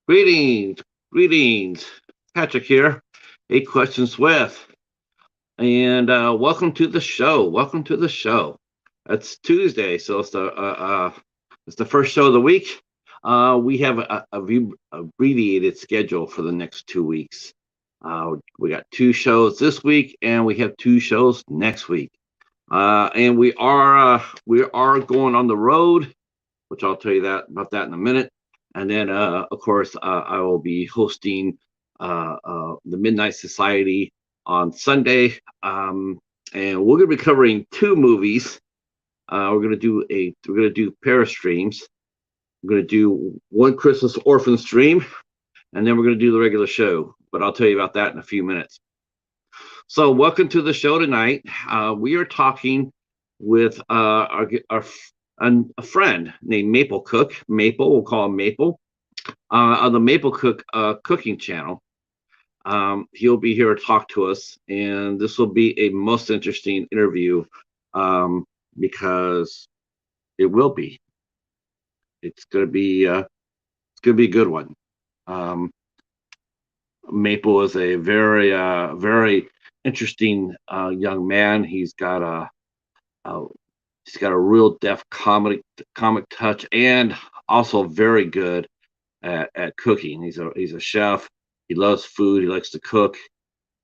Greetings, greetings. Patrick here. 8 questions with, and welcome to the show. Welcome to the show. It's Tuesday, so it's the first show of the week. We have a abbreviated schedule for the next 2 weeks. We got 2 shows this week, and we have 2 shows next week. And we are going on the road, which I'll tell you about that in a minute. And then, of course, I will be hosting the Midnight Society on Sunday, and we're going to be covering 2 movies. We're going to do pair of streams. We're going to do one Christmas Orphan stream, and then we're going to do the regular show. But I'll tell you about that in a few minutes. So, welcome to the show tonight. We are talking with our a friend named Maplecook. Maple, we'll call him Maple, on the Maplecook cooking channel. He'll be here to talk to us, and this will be a most interesting interview because it will be. It's gonna be a good one. Maple is a very interesting young man. He's got a real deft comic touch, and also very good at cooking. He's a chef. He loves food. He likes to cook.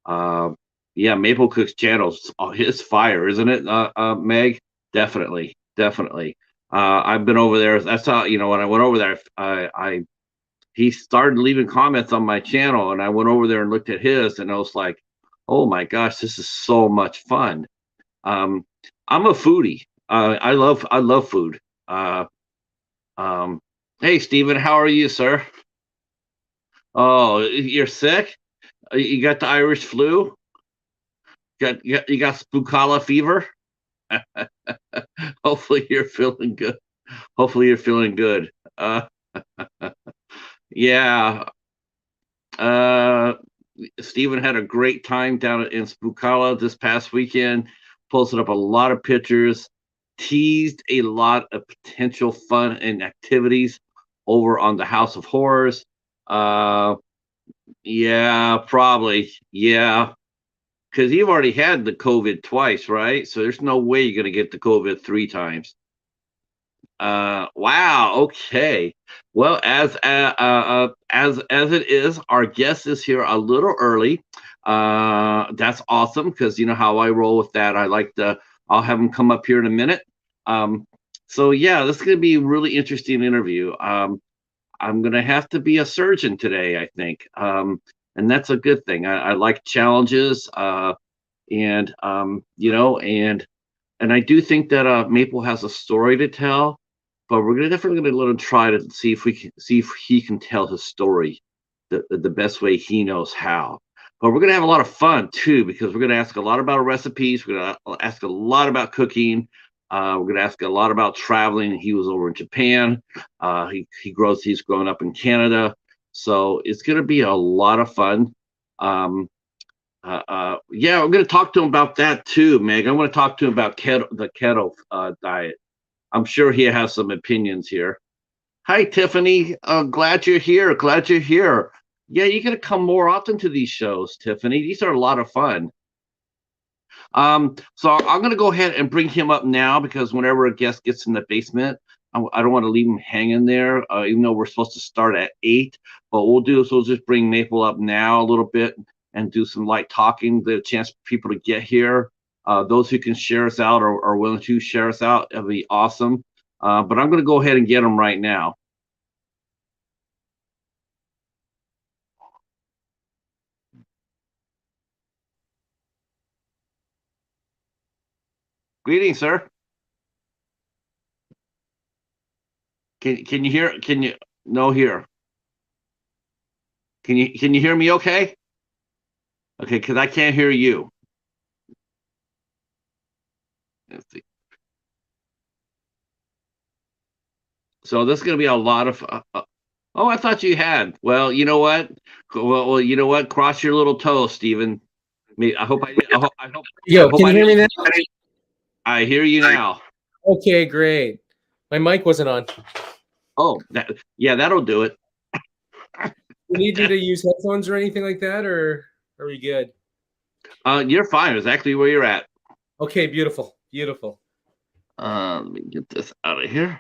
Yeah, Maple Cook's channel is fire, isn't it, Meg? Definitely. I've been over there. That's how, when I went over there, he started leaving comments on my channel, and I went over there and looked at his, and I was like, oh my gosh, this is so much fun. I'm a foodie. I love food. Hey, Stephen, how are you, sir? Oh, you're sick? You got the Irish flu? You got Spookala fever? Hopefully you're feeling good. Hopefully you're feeling good. Yeah. Stephen had a great time down in Spookala this past weekend. Posted up a lot of pictures, teased a lot of potential fun and activities over on the House of Horrors. Yeah, probably. Yeah, because you've already had the COVID twice, right? So there's no way you're gonna get the COVID 3 times. Wow. Okay. Well, as it is, our guest is here a little early. That's awesome because you know how I roll with that. I'll have him come up here in a minute. So yeah, this is gonna be a really interesting interview. I'm gonna have to be a surgeon today, I think, and that's a good thing. I like challenges, and and I do think that Maple has a story to tell, but we're definitely gonna let him try to see if he can tell his story the best way he knows how. But we're gonna have a lot of fun too because we're gonna ask a lot about recipes. We're gonna ask a lot about cooking. We're gonna ask a lot about traveling. He was over in Japan. He's grown up in Canada, so it's gonna be a lot of fun. Yeah, we're gonna talk to him about that too, Meg. I'm gonna talk to him about the keto diet. I'm sure he has some opinions here. Hi, Tiffany. Glad you're here. Glad you're here. Yeah, you're gonna come more often to these shows, Tiffany. These are a lot of fun. So I'm gonna go ahead and bring him up now because whenever a guest gets in the basement, I don't want to leave him hanging there. Even though we're supposed to start at 8, but what we'll do is we'll just bring Maple up now a little bit and do some light talking. The chance for people to get here. Those who can share us out or are willing to share us out, that'd be awesome. But I'm gonna go ahead and get him right now. Greetings, sir. Can you hear? Can you no here? Can you hear me? Okay. Okay, because I can't hear you. Let's see. So this is going to be a lot of. Oh, I thought you had. Well, you know what? Well, you know what? Cross your little toes, Stephen. I hope I. I Yo, hope can I you hear me didn't. now? I hear you now. Okay, great. My mic wasn't on. Oh, yeah, that'll do it. You need me to use headphones or anything like that, or are we good? You're fine. Exactly where you're at. Okay, beautiful, beautiful. Let me get this out of here.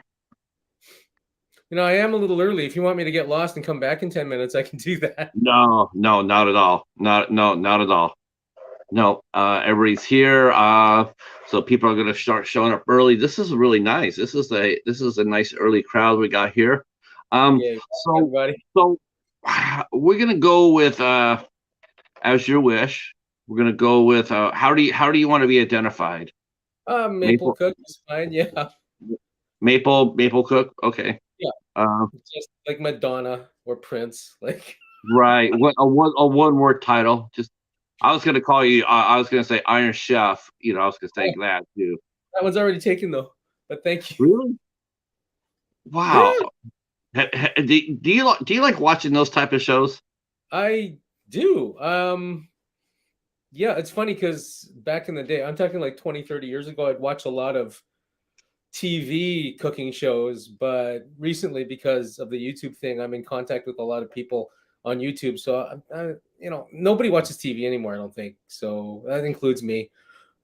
I am a little early. If you want me to get lost and come back in 10 minutes, I can do that. No, no, not at all. Not at all. No, everybody's here. So people are going to start showing up early. This is really nice. This is a nice early crowd we got here. Yeah, So everybody. so we're going to go with as your wish. We're going to go with how do you want to be identified? Maple Maplecook is fine. Yeah, Maplecook. Okay. yeah. Uh, Just like Madonna or Prince. Like right. What a one word title. Just I was going to call you. I was going to say Iron Chef. I was going to say that too. that one's already taken though. But thank you. Really? Yeah, Wow. Do you like watching those type of shows? I do. Yeah, it's funny because back in the day, I'm talking like 20, 30 years ago, I'd watch a lot of TV cooking shows, but recently, because of the YouTube thing, I'm in contact with a lot of people on YouTube. So, nobody watches TV anymore, I don't think. So that includes me.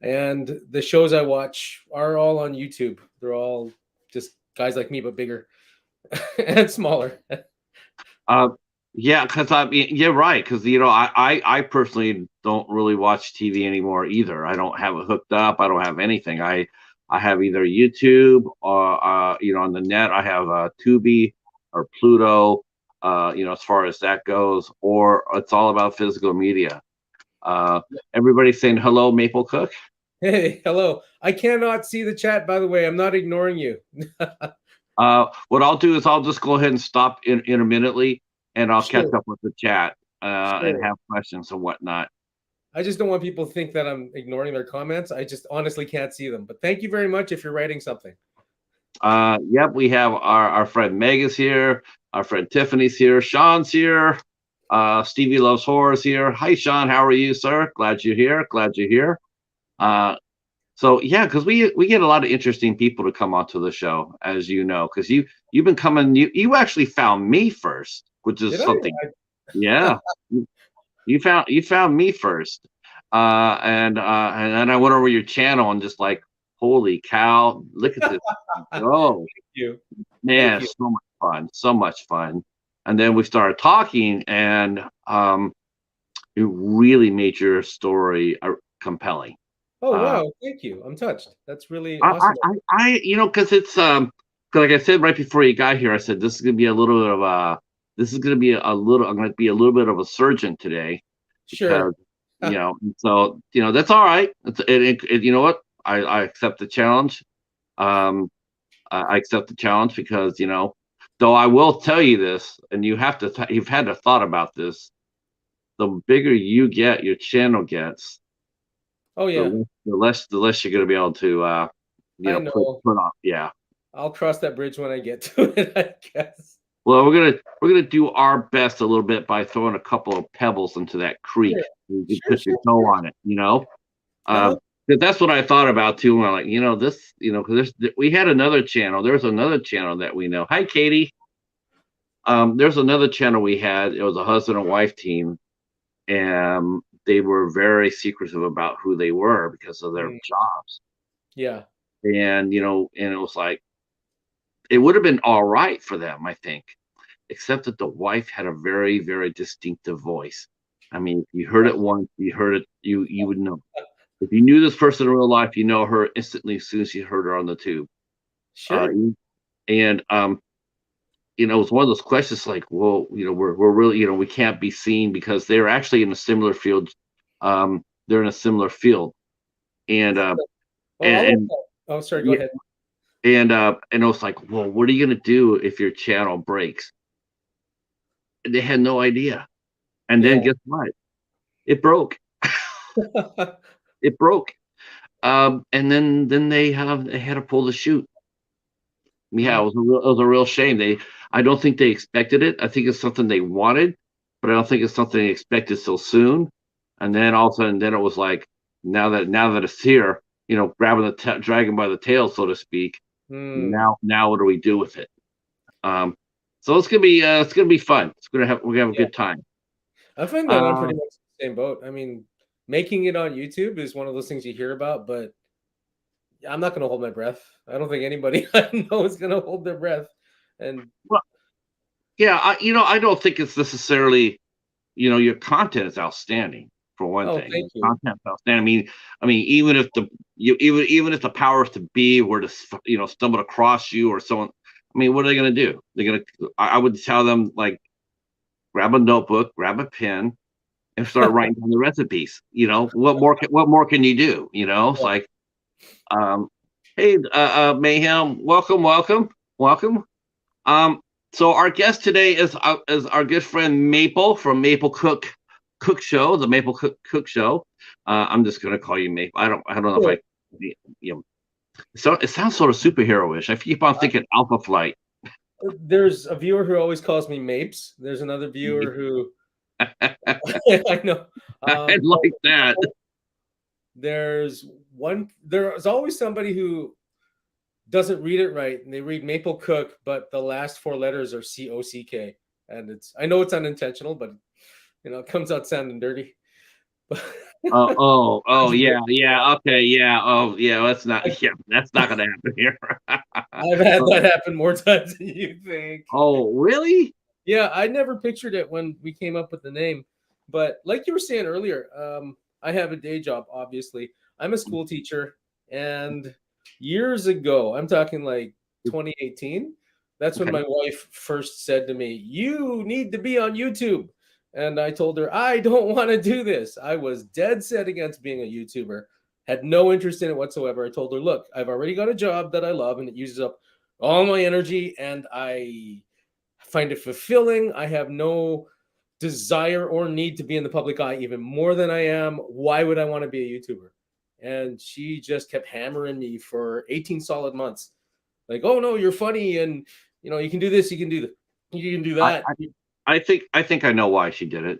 And the shows I watch are all on YouTube. They're all just guys like me, but bigger and smaller. Uh, yeah, because I mean, you're right. Because I personally don't really watch TV anymore either. I don't have it hooked up. I don't have anything. I have either YouTube or on the net. I have Tubi or Pluto. As far as that goes, or it's all about physical media. Uh, Everybody's saying hello, Maple Cook. Hey, hello. I cannot see the chat, by the way. I'm not ignoring you. What I'll do is I'll just go ahead and stop intermittently, and I'll catch Sure, up with the chat and sure. have questions and whatnot. I just don't want people to think that I'm ignoring their comments. I just honestly can't see them. But thank you very much if you're writing something. Yep, we have our friend Meg is here, our friend Tiffany's here, Sean's here, Stevie Loves Horror's here. Hi, Sean, how are you, sir? Glad you're here. Glad you're here. Uh, so yeah, because we get a lot of interesting people to come onto the show, as you know, because you've been coming. You actually found me first, which is Did something. I? Yeah, you found me first, and then I went over your channel and just like, holy cow, look at this. Oh Thank you. Thank man, you. so much fun, so much fun. And then we started talking, and it really made your story compelling. Oh, Uh, wow. Thank you. I'm touched. That's really I, I, awesome. because it's 'cause like I said right before you got here, I said this is gonna be a little bit of a, this is gonna be a little, I'm gonna be a little bit of a surgeon today Sure. because so that's all right. You know what? I accept the challenge. Um, I accept the challenge because though I will tell you this, and you've had to thought about this. The bigger you get, your channel gets, Oh, yeah. the less you're going to be able to I put know. off. Yeah. I'll cross that bridge when I get to it, I guess. Well, we're gonna do our best a little bit by throwing a couple of pebbles into that creek. Sure. You can Sure, put your sure, toe sure. on it. Uh-huh. 'Cause that's what I thought about too. When I'm like, this, because we had another channel. There's another channel that we know. Hi, Katie. There's another channel we had. It was a husband and wife team, and they were very secretive about who they were because of their Mm, jobs. yeah. And it was like it would have been all right for them, I think, except that the wife had a very, very distinctive voice. I mean, if you heard it once, you heard it, you would know. If you knew this person in real life, you know her instantly as soon as you heard her on the tube. Uh, Sure. and it was one of those questions like, well, we're really, we can't be seen because they're actually in a similar field. They're in a similar field, and Well, and I'll let and that. Oh, sorry. Go yeah, ahead. and I was like, well, what are you gonna do if your channel breaks? And they had no idea. And then Yeah. guess what? It broke. It broke. And then they had to pull the chute. Yeah, Mm, it was a real shame. I don't think they expected it. I think it's something they wanted, but I don't think it's something they expected so soon. And then all of a sudden, then it was like, now that it's here, grabbing the dragon by the tail, so to speak. mm. Now what do we do with it? Um, So it's gonna be fun. We're gonna have a Yeah. good time. I find that I'm Uh, pretty much in the same boat. I mean, making it on YouTube is one of those things you hear about, but I'm not going to hold my breath. I don't think anybody I know is going to hold their breath. And well, yeah, I don't think it's necessarily, your content is outstanding for one oh, thing. thank you. Content's outstanding. I mean, even if the powers to be were to stumble across you or someone, I mean, what are they going to do? I would tell them, like, grab a notebook, grab a pen, and start writing down the recipes. What more can you do? It's Yeah. like, um, hey, Mayhem, welcome. Um, so our guest today is our good friend Maple from Maple Cook Show, the Maple Cook Show. I'm just gonna call you Maple. I don't know if Cool. you know. So it sounds sort of superhero-ish. I keep on thinking Alpha Flight. There's a viewer who always calls me Mapes. There's another viewer who I know. I But like that. there's always somebody who doesn't read it right and they read Maple Cook, but the last four letters are COCK. And I know it's unintentional, but it comes out sounding dirty. But Oh, That's a bit- yeah, okay, yeah, oh, yeah, that's not gonna happen here. I've had that happen more times than you think. Oh, really? Yeah, I never pictured it when we came up with the name. But like you were saying earlier, I have a day job, obviously. I'm a school teacher. And years ago, I'm talking like 2018, that's when Okay. my wife first said to me, "You need to be on YouTube." And I told her, "I don't want to do this." I was dead set against being a YouTuber, had no interest in it whatsoever. I told her, "Look, I've already got a job that I love and it uses up all my energy and I find it fulfilling. I have no desire or need to be in the public eye even more than I am. Why would I want to be a YouTuber?" And she just kept hammering me for 18 solid months. Like, "Oh no, you're funny and you can do this, you can do that. You can do I that." I I think I know why she did it.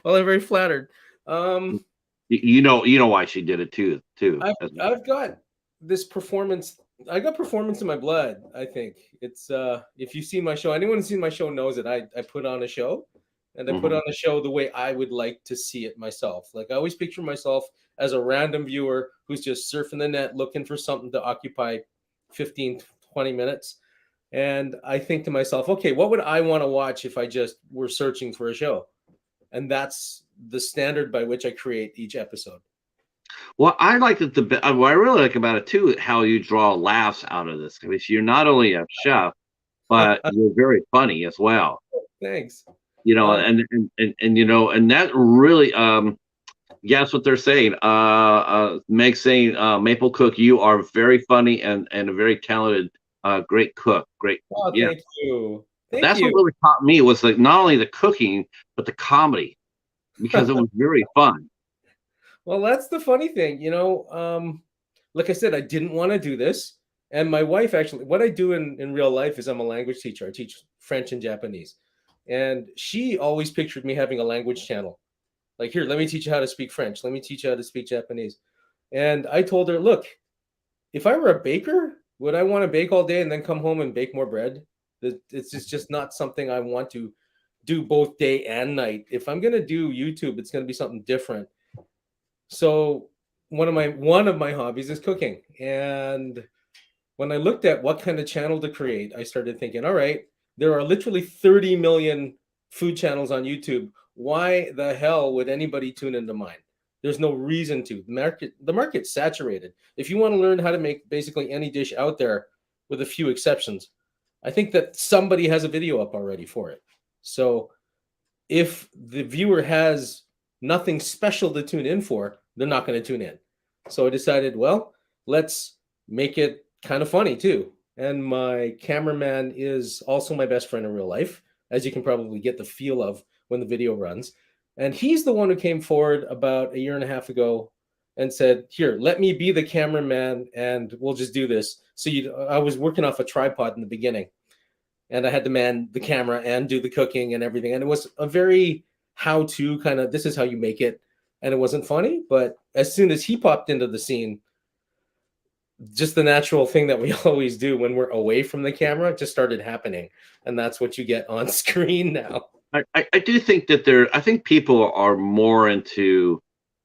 Well, I'm very flattered. Um You know why she did it too. I've I've got this performance. I got performance in my blood. I think it's if you see my show, anyone who's seen my show knows that I put on a show, and I put Mhm. on a show the way I would like to see it myself. Like I always picture myself as a random viewer who's just surfing the net looking for something to occupy 15, 20 minutes. And I think to myself, okay, what would I want to watch if I just were searching for a show? And that's the standard by which I create each episode. Well, I like it what I really like about it too, how you draw laughs out of this. Because you're not only a chef, but you're very funny as well. Thanks. Um, And that really, yeah, what they're saying. Meg saying, Maple Cook, you are very funny and a very talented, great cook. Great, Oh, yeah. thank you. Thank That's what you. really caught me, was like not only the cooking but the comedy, because it was very fun. Well, that's the funny thing, like I said, I didn't want to do this. And my wife actually, what I do in real life is I'm a language teacher. I teach French and Japanese. And she always pictured me having a language channel. Like, here, let me teach you how to speak French. Let me teach you how to speak Japanese. And I told her, look, if I were a baker, would I want to bake all day and then come home and bake more bread? It's just not something I want to do both day and night. If I'm going to do YouTube, it's going to be something different. So one of my hobbies is cooking. And when I looked at what kind of channel to create, I started thinking, all right, there are literally 30 million food channels on YouTube. Why the hell would anybody tune into mine? There's no reason to. The market's saturated. If you want to learn how to make basically any dish out there, with a few exceptions, I think that somebody has a video up already for it. So if the viewer has nothing special to tune in for, they're not going to tune in. So I decided, well, let's make it kind of funny too. And my cameraman is also my best friend in real life, as you can probably get the feel of when the video runs. And he's the one who came forward about a year and a half ago and said, "Here, let me be the cameraman and we'll just do this." So I was working off a tripod in the beginning, and I had to man the camera and do the cooking and everything. And it was a very how to kind of, this is how you make it. And it wasn't funny, but as soon as he popped into the scene, just the natural thing that we always do when we're away from the camera just started happening, and that's what you get on screen now. I do think that I think people are more into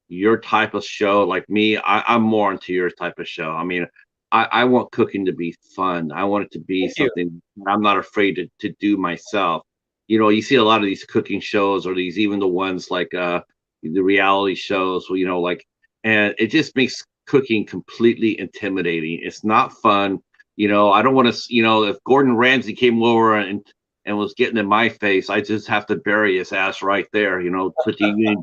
your type of show. Like me, I'm more into your type of show. I mean, I want cooking to be fun. I want it to be Thank you. something I'm not afraid to do myself. You see a lot of these cooking shows, or these, even the ones like the reality shows, like, and it just makes cooking completely intimidating. It's not fun. I don't want to, if Gordon Ramsay came over and was getting in my face, I just have to bury his ass right there. Put the Union,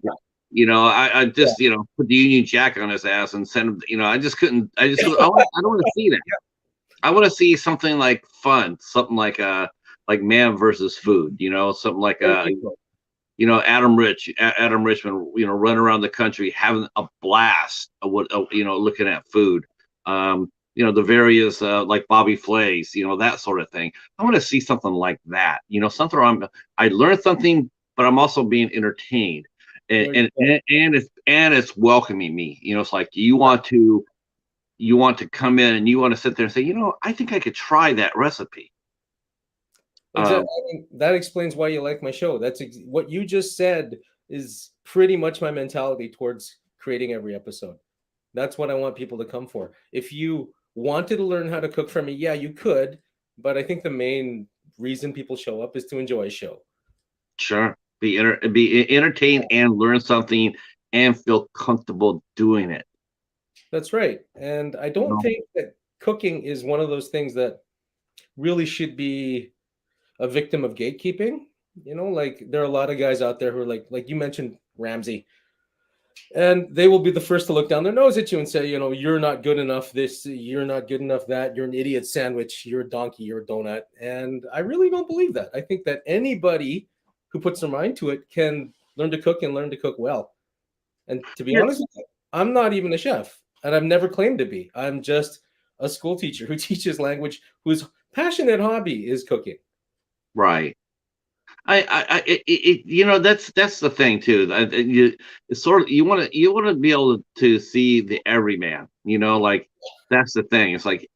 I just, put the Union Jack on his ass and send him. I just couldn't. I don't want to see that. I want to see something like fun, something like Man versus Food. Something like Adam Richmond, running around the country having a blast of looking at food. The various like Bobby Flay's, that sort of thing. I want to see something like that. Something where I learned something, but I'm also being entertained, and it's welcoming me. It's like you want to come in and you want to sit there and say, I think I could try that recipe. Exactly. I mean, that explains why you like my show. What you just said is pretty much my mentality towards creating every episode. That's what I want people to come for. If you wanted to learn how to cook from me, yeah, you could. But I think the main reason people show up is to enjoy a show. Sure. Be entertained and learn something and feel comfortable doing it. That's right. And I don't think that cooking is one of those things that really should be a victim of gatekeeping. Like there are a lot of guys out there who are like you mentioned Ramsey, and they will be the first to look down their nose at you and say, you're not good enough this, you're not good enough that, you're an idiot sandwich, you're a donkey, you're a donut. And I really don't believe that. I think that anybody who puts their mind to it can learn to cook and learn to cook well. And to be honest with you, I'm not even a chef, and I've never claimed to be. I'm just a school teacher who teaches language, whose passionate hobby is cooking. Right. That's the thing too. It's sort of, you want to be able to see the everyman. Like that's the thing. It's like,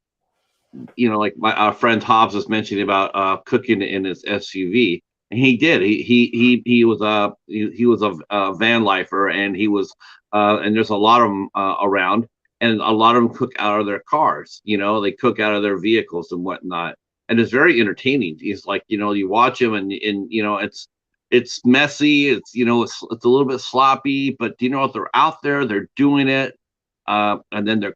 like our friend Hobbs was mentioning about cooking in his SUV, and he did. He was a van lifer, and he was and there's a lot of them around, and a lot of them cook out of their cars. They cook out of their vehicles and whatnot, and it's very entertaining. It's like, you watch him, and it's messy. It's a little bit sloppy, but they're out there, they're doing it. And then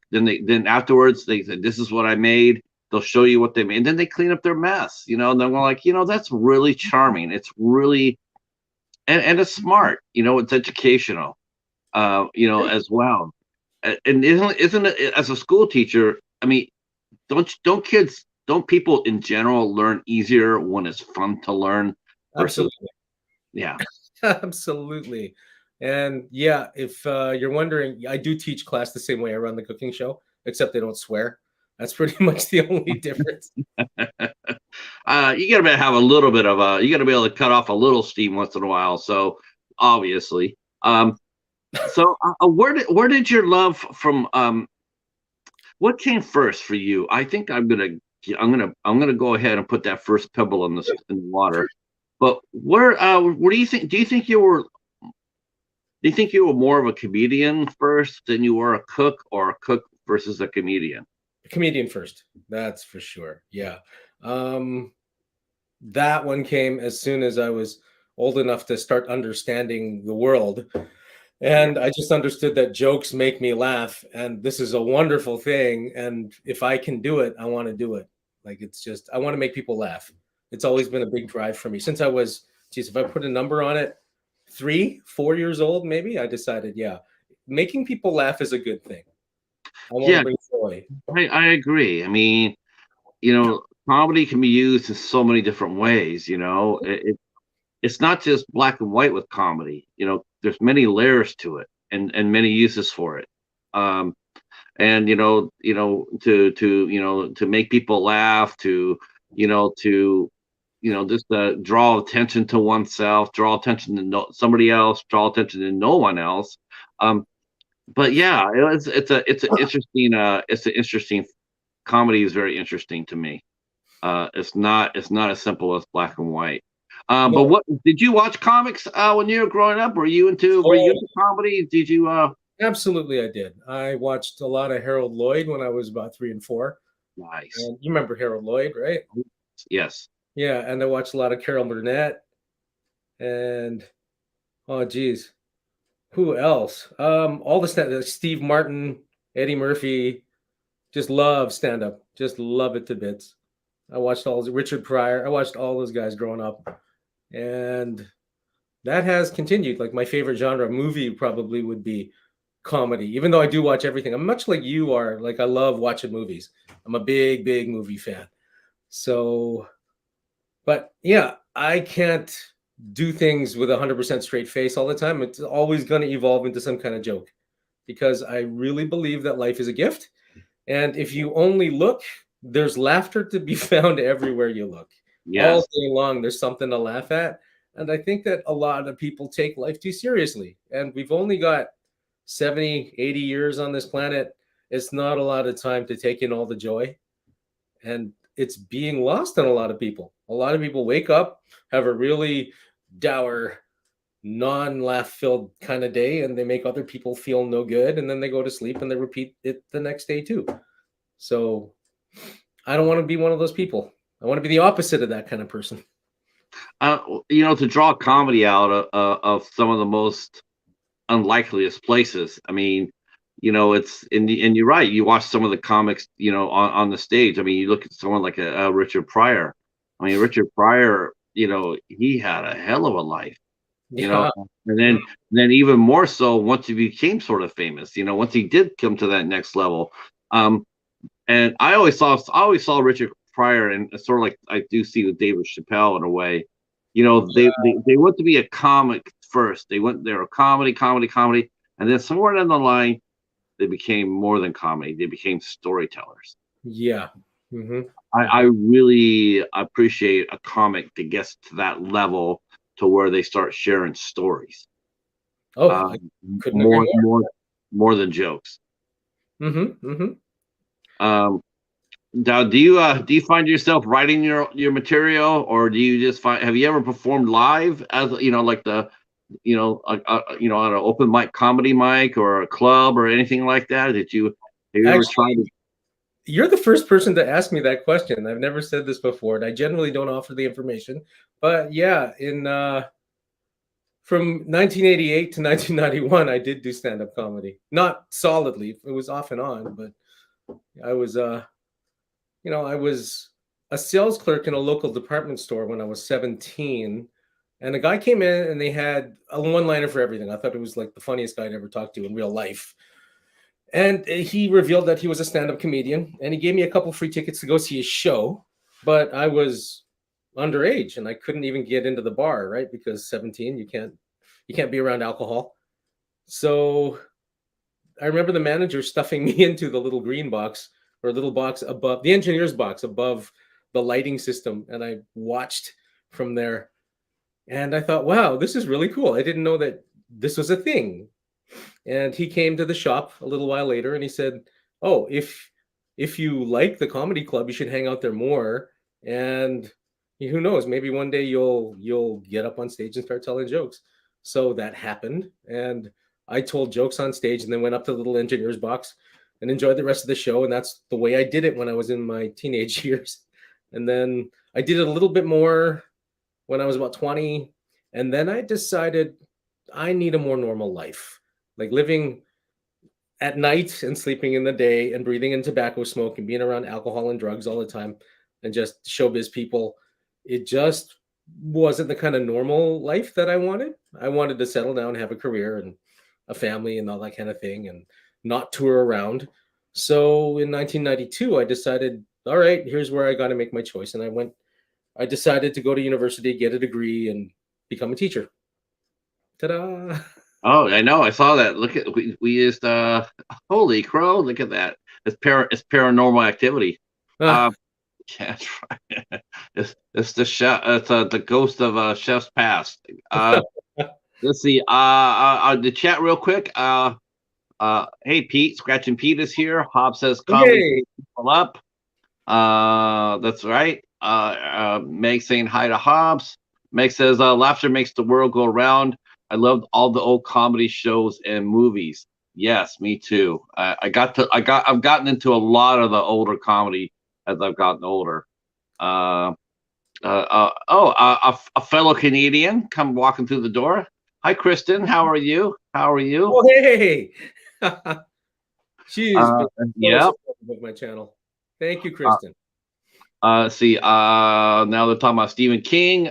afterwards they said, "This is what I made." They'll show you what they made, and then they clean up their mess. And then we're like, that's really charming. It's really, and it's smart. It's educational. As well. And isn't it, as a school teacher? I mean, don't people in general learn easier when it's fun to learn versus? Absolutely. Yeah. Absolutely. And yeah, if you're wondering, I do teach class the same way I run the cooking show, except they don't swear. That's pretty much the only difference. You gotta have a little bit of you gotta be able to cut off a little steam once in a while. So obviously, so where did your love from? What came first for you? I think I'm gonna go ahead and put that first pebble in the water. But where do you think? Do you think you were more of a comedian first than you were a cook, or a cook versus a comedian? A comedian first, that's for sure. Yeah. That one came as soon as I was old enough to start understanding the world. And I just understood that jokes make me laugh, and this is a wonderful thing. And if I can do it, I want to do it. Like, it's just, I want to make people laugh. It's always been a big drive for me since I was, geez, if I put a number on it, 3, 4 years old, maybe, I decided, yeah, making people laugh is a good thing. I want to bring joy. I agree. I mean, comedy can be used in so many different ways. It's not just black and white with comedy. There's many layers to it, and many uses for it. And to make people laugh, to just draw attention to oneself, draw attention to somebody else, draw attention to no one else. but yeah, it's an interesting comedy is very interesting to me. It's not as simple as black and white. But No. what did you watch comics when you were growing up? Were you Oh, into comedy? Did you absolutely, I did. I watched a lot of Harold Lloyd when I was about 3 and 4. nice. And you remember Harold Lloyd, right? Yes. Yeah, and I watched a lot of Carol Burnett and oh geez, who else? All the Steve Martin, Eddie Murphy. Just love stand up. Just love it to bits. I watched all Richard Pryor. I watched all those guys growing up, and that has continued. Like my favorite genre of movie probably would be comedy, even though I do watch everything. I'm much like you are. Like I love watching movies. I'm a big, big movie fan. So, but yeah, I can't do things with 100% straight face all the time. It's always going to evolve into some kind of joke because I really believe that life is a gift. And if you only look, there's laughter to be found everywhere you look. All Yes. day long, there's something to laugh at. And I think that a lot of people take life too seriously. And we've only got 70, 80 years on this planet. It's not a lot of time to take in all the joy. And it's being lost on a lot of people. A lot of people wake up, have a really dour, non-laugh filled kind of day, and they make other people feel no good. And then they go to sleep and they repeat it the next day too. So I don't want to be one of those people. I want to be the opposite of that kind of person. To draw comedy out of some of the most unlikeliest places. I mean, and you're right. You watch some of the comics, on the stage. I mean, you look at someone like a Richard Pryor. I mean, Richard Pryor, he had a hell of a life, you know, Yeah. and then even more so once he became sort of famous. Once he did come to that next level. Um, and I always saw Richard Pryor, and sort of like I do see with David Chappelle in a way. They want to be a comic first. They were comedy, comedy, comedy, and then somewhere down the line, they became more than comedy. They became storytellers. Yeah. Hmm. I really appreciate a comic that gets to that level to where they start sharing stories, Oh, I um, couldn't agree more more. more more than jokes. Hmm. Hmm. Um, Now, do you find yourself writing your material, or do you just find? Have you ever performed live as like on an open mic, comedy mic, or a club, or anything like that? Have you ever tried Actually, to? you're the first person to ask me that question. I've never said this before, and I generally don't offer the information. But yeah, in from 1988 to 1991, I did do stand-up comedy. Not solidly; it was off and on, but I was I was a sales clerk in a local department store when I was 17. And a guy came in and they had a one liner for everything. I thought it was like the funniest guy I'd ever talked to in real life. And he revealed that he was a stand up comedian and he gave me a couple free tickets to go see his show. But I was underage and I couldn't even get into the bar, right? Because 17, you can't be around alcohol. So I remember the manager stuffing me into the little green box or little box above the engineer's box above the lighting system. And I watched from there. And I thought, wow, this is really cool. I didn't know that this was a thing. And he came to the shop a little while later and he said, oh, if you like the comedy club, you should hang out there more. And who knows, maybe one day you'll get up on stage and start telling jokes. So that happened. And I told jokes on stage and then went up to the little engineer's box and enjoyed the rest of the show. And that's the way I did it when I was in my teenage years. And then I did it a little bit more when I was about 20. And then I decided I need a more normal life, like living at night and sleeping in the day and breathing in tobacco smoke and being around alcohol and drugs all the time and just showbiz people. It just wasn't the kind of normal life that I wanted. I wanted to settle down, have a career and a family and all that kind of thing and not tour around. So in 1992, I decided, all right, here's where I got to make my choice. And I decided to go to university, get a degree, and become a teacher. Ta-da! Oh, I know. I saw that. Look at we used. Holy crow! Look at that. It's paranormal activity. Ah, Uh, yeah, that's right. It's the chef. It's the ghost of chef's past. Let's see. The chat real quick. Hey, Pete, Scratching Pete is here. Hob says comedy Hey, keeps people up. That's right. Meg saying hi to Hobbs. Meg says, laughter makes the world go round. I loved all the old comedy shows and movies. Yes, me too. I've gotten into a lot of the older comedy as I've gotten older. Uh, a fellow Canadian come walking through the door. Hi, Kristen. How are you? How are you? oh hey, she's Uh, been so yeah. supportive of my channel. Thank you, Uh, Kristen. see, now they're talking about Stephen King.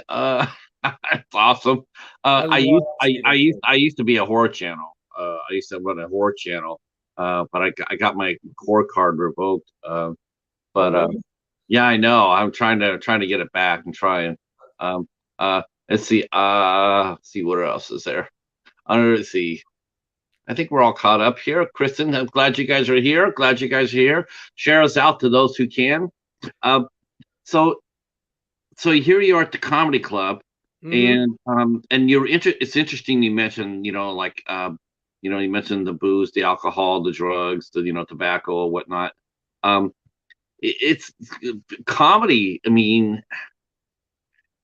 It's awesome. I love Stephen King. I used to be a horror channel. I used to run a horror channel. But I got my core card revoked. Oh But no. yeah, I know. I'm trying to get it back and try and um let's see. See what else is there. Let's see. I think we're all caught up here. Kristen, I'm glad you guys are here. Glad you guys are here. Share us out to those who can. Um, so so here you are at the comedy club, Mm-hmm. and it's interesting you mentioned, like you mentioned the booze, the alcohol, the drugs, the tobacco, whatnot. Um, it's comedy. I mean,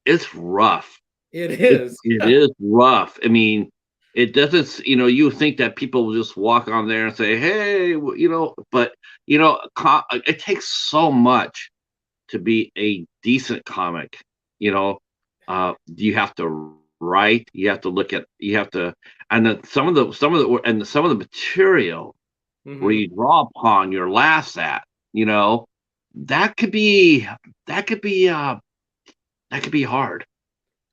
it's rough. It It is. it is rough. I mean, it doesn't. You think that people will just walk on there and say, "Hey," but it takes so much to be a decent comic. You have to write, you have to, and then some of the material where Mm-hmm. you draw upon your laughs at, you know, that could be that could be that could be hard.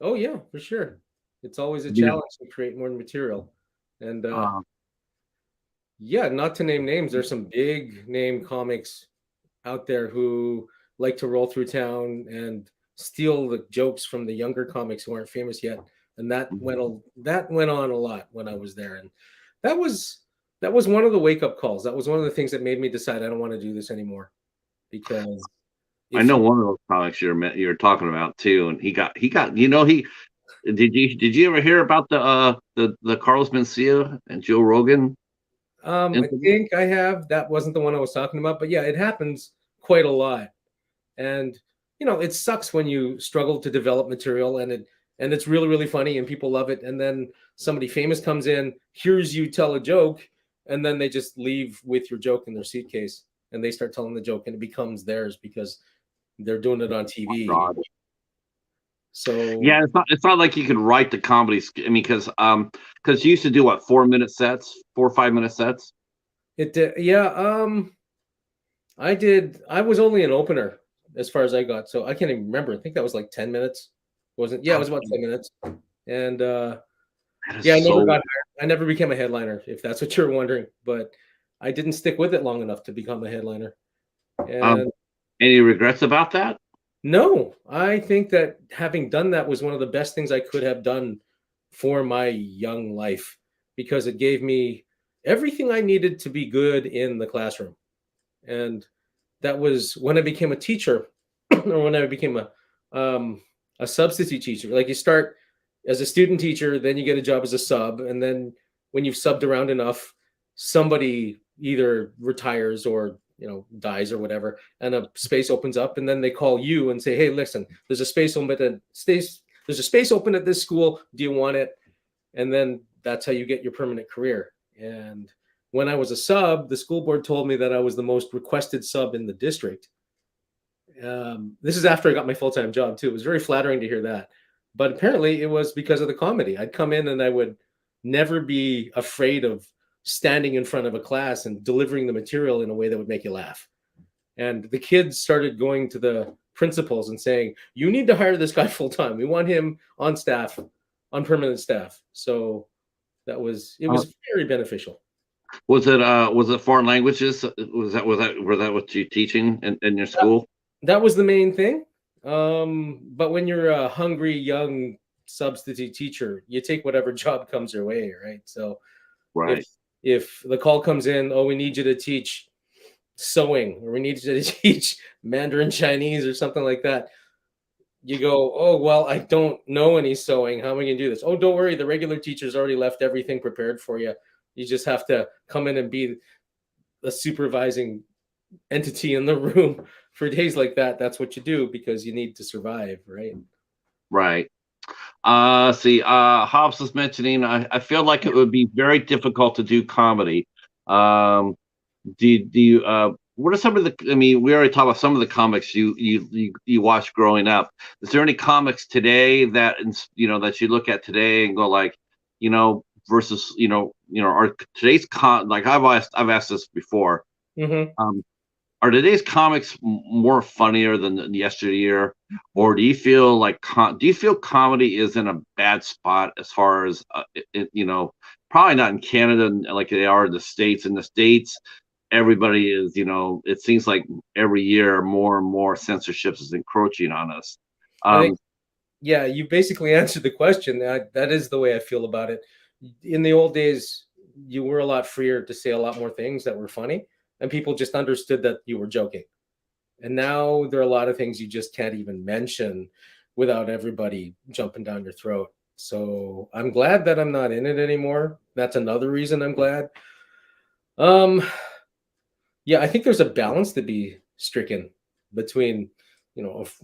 Oh yeah, for sure. It's always a You know, challenge to create more material. And uh, yeah, not to name names, there's some big name comics out there who like to roll through town and steal the jokes from the younger comics who aren't famous yet. And that went on a lot when I was there. And that was that was one of the wake up calls. That was one of the things that made me decide I don't want to do this anymore. Because I if know you one of those comics you're talking about too, and he got he did you ever hear about the Carlos Mencia and Joe Rogan I incident? think I have, that wasn't the one I was talking about, but yeah, it happens quite a lot. And it sucks when you struggle to develop material and it's really really funny and people love it, and then somebody famous comes in, hears you tell a joke, and then they just leave with your joke in their suitcase and they start telling the joke and it becomes theirs because they're doing it on TV. God. So Yeah, it's not like you could write the comedy. I mean, because you used to do what, 4 minute sets, 4 or 5 minute sets. yeah, I was only an opener as far as I got, so I can't even remember. I think that was like 10 minutes. Wasn't Yeah, it was about 10 minutes. And That is yeah, I never got so. hired. I never became a headliner, if that's what you're wondering. But I didn't stick with it long enough to become a headliner. Um, And any regrets about that? no, I think that having done that was one of the best things I could have done for my young life because it gave me everything I needed to be good in the classroom. And that was when I became a teacher or when I became a substitute teacher. Like you start as a student teacher, then you get a job as a sub, and then when you've subbed around enough, somebody either retires or dies or whatever, and a space opens up, and then they call you and say, "Hey, listen, there's a space open at this school. Do you want it?" And then that's how you get your permanent career. And when I was a sub, the school board told me that I was the most requested sub in the district. This is after I got my full time job too. It was very flattering to hear that. But apparently, it was because of the comedy. I'd come in and I would never be afraid of standing in front of a class and delivering the material in a way that would make you laugh. And the kids started going to the principals and saying, "You need to hire this guy full time. We want him on staff, on permanent staff." So it Uh, was very beneficial. was it foreign languages? Were that what you teaching in your school? That was the main thing. But when you're a hungry young substitute teacher, you take whatever job comes your way, right? So if Right. if the call comes in, oh, we need you to teach sewing, or we need you to teach Mandarin Chinese or something like that, you go, oh well, I don't know any sewing. How am I going to do this? Oh, don't worry, the regular teacher's already left everything prepared for you. You just have to come in and be a supervising entity in the room for days like that. That's what you do because you need to survive, right? Right. See, Hobbs was mentioning, I feel like it would be very difficult to do comedy. Um, do you, what are some of the, I mean, we already talked about some of the comics you watched growing up. Is there any comics today that, that you look at today and go like, versus, are today's like I've asked this before. Mm-hmm. Um, are today's comics more funnier than yesteryear, or do you feel like do you feel comedy is in a bad spot as far as probably not in Canada like they are in the States. In the States, everybody is it seems like every year more and more censorship is encroaching on us. I think, Um, yeah, you basically answered the question. That is the way I feel about it. In the old days, you were a lot freer to say a lot more things that were funny, and people just understood that you were joking. And now there are a lot of things you just can't even mention without everybody jumping down your throat. So I'm glad that I'm not in it anymore. That's another reason I'm glad. Um, yeah, I think there's a balance to be stricken between,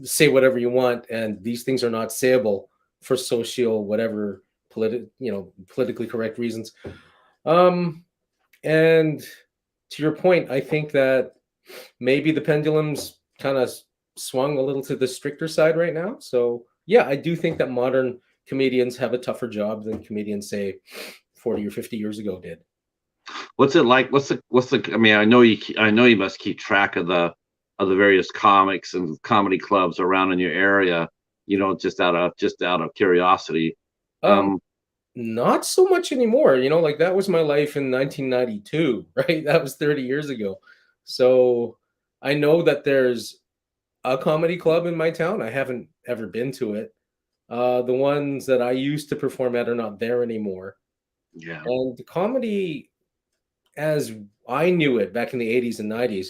say whatever you want, and these things are not sayable for social whatever politically correct reasons. Um, and to your point, I think that maybe the pendulum's kind of swung a little to the stricter side right now. So yeah, I do think that modern comedians have a tougher job than comedians say 40 or 50 years ago did. what's it like? What's the? I mean, I know you must keep track of the various comics and comedy clubs around in your area. Just out of curiosity. Um, Um, Not so much anymore. Like that was my life in 1992, right? That was 30 years ago. So I know that there's a comedy club in my town. I haven't ever been to it. The ones that I used to perform at are not there anymore. yeah. And the comedy, as I knew it back in the 80s and 90s,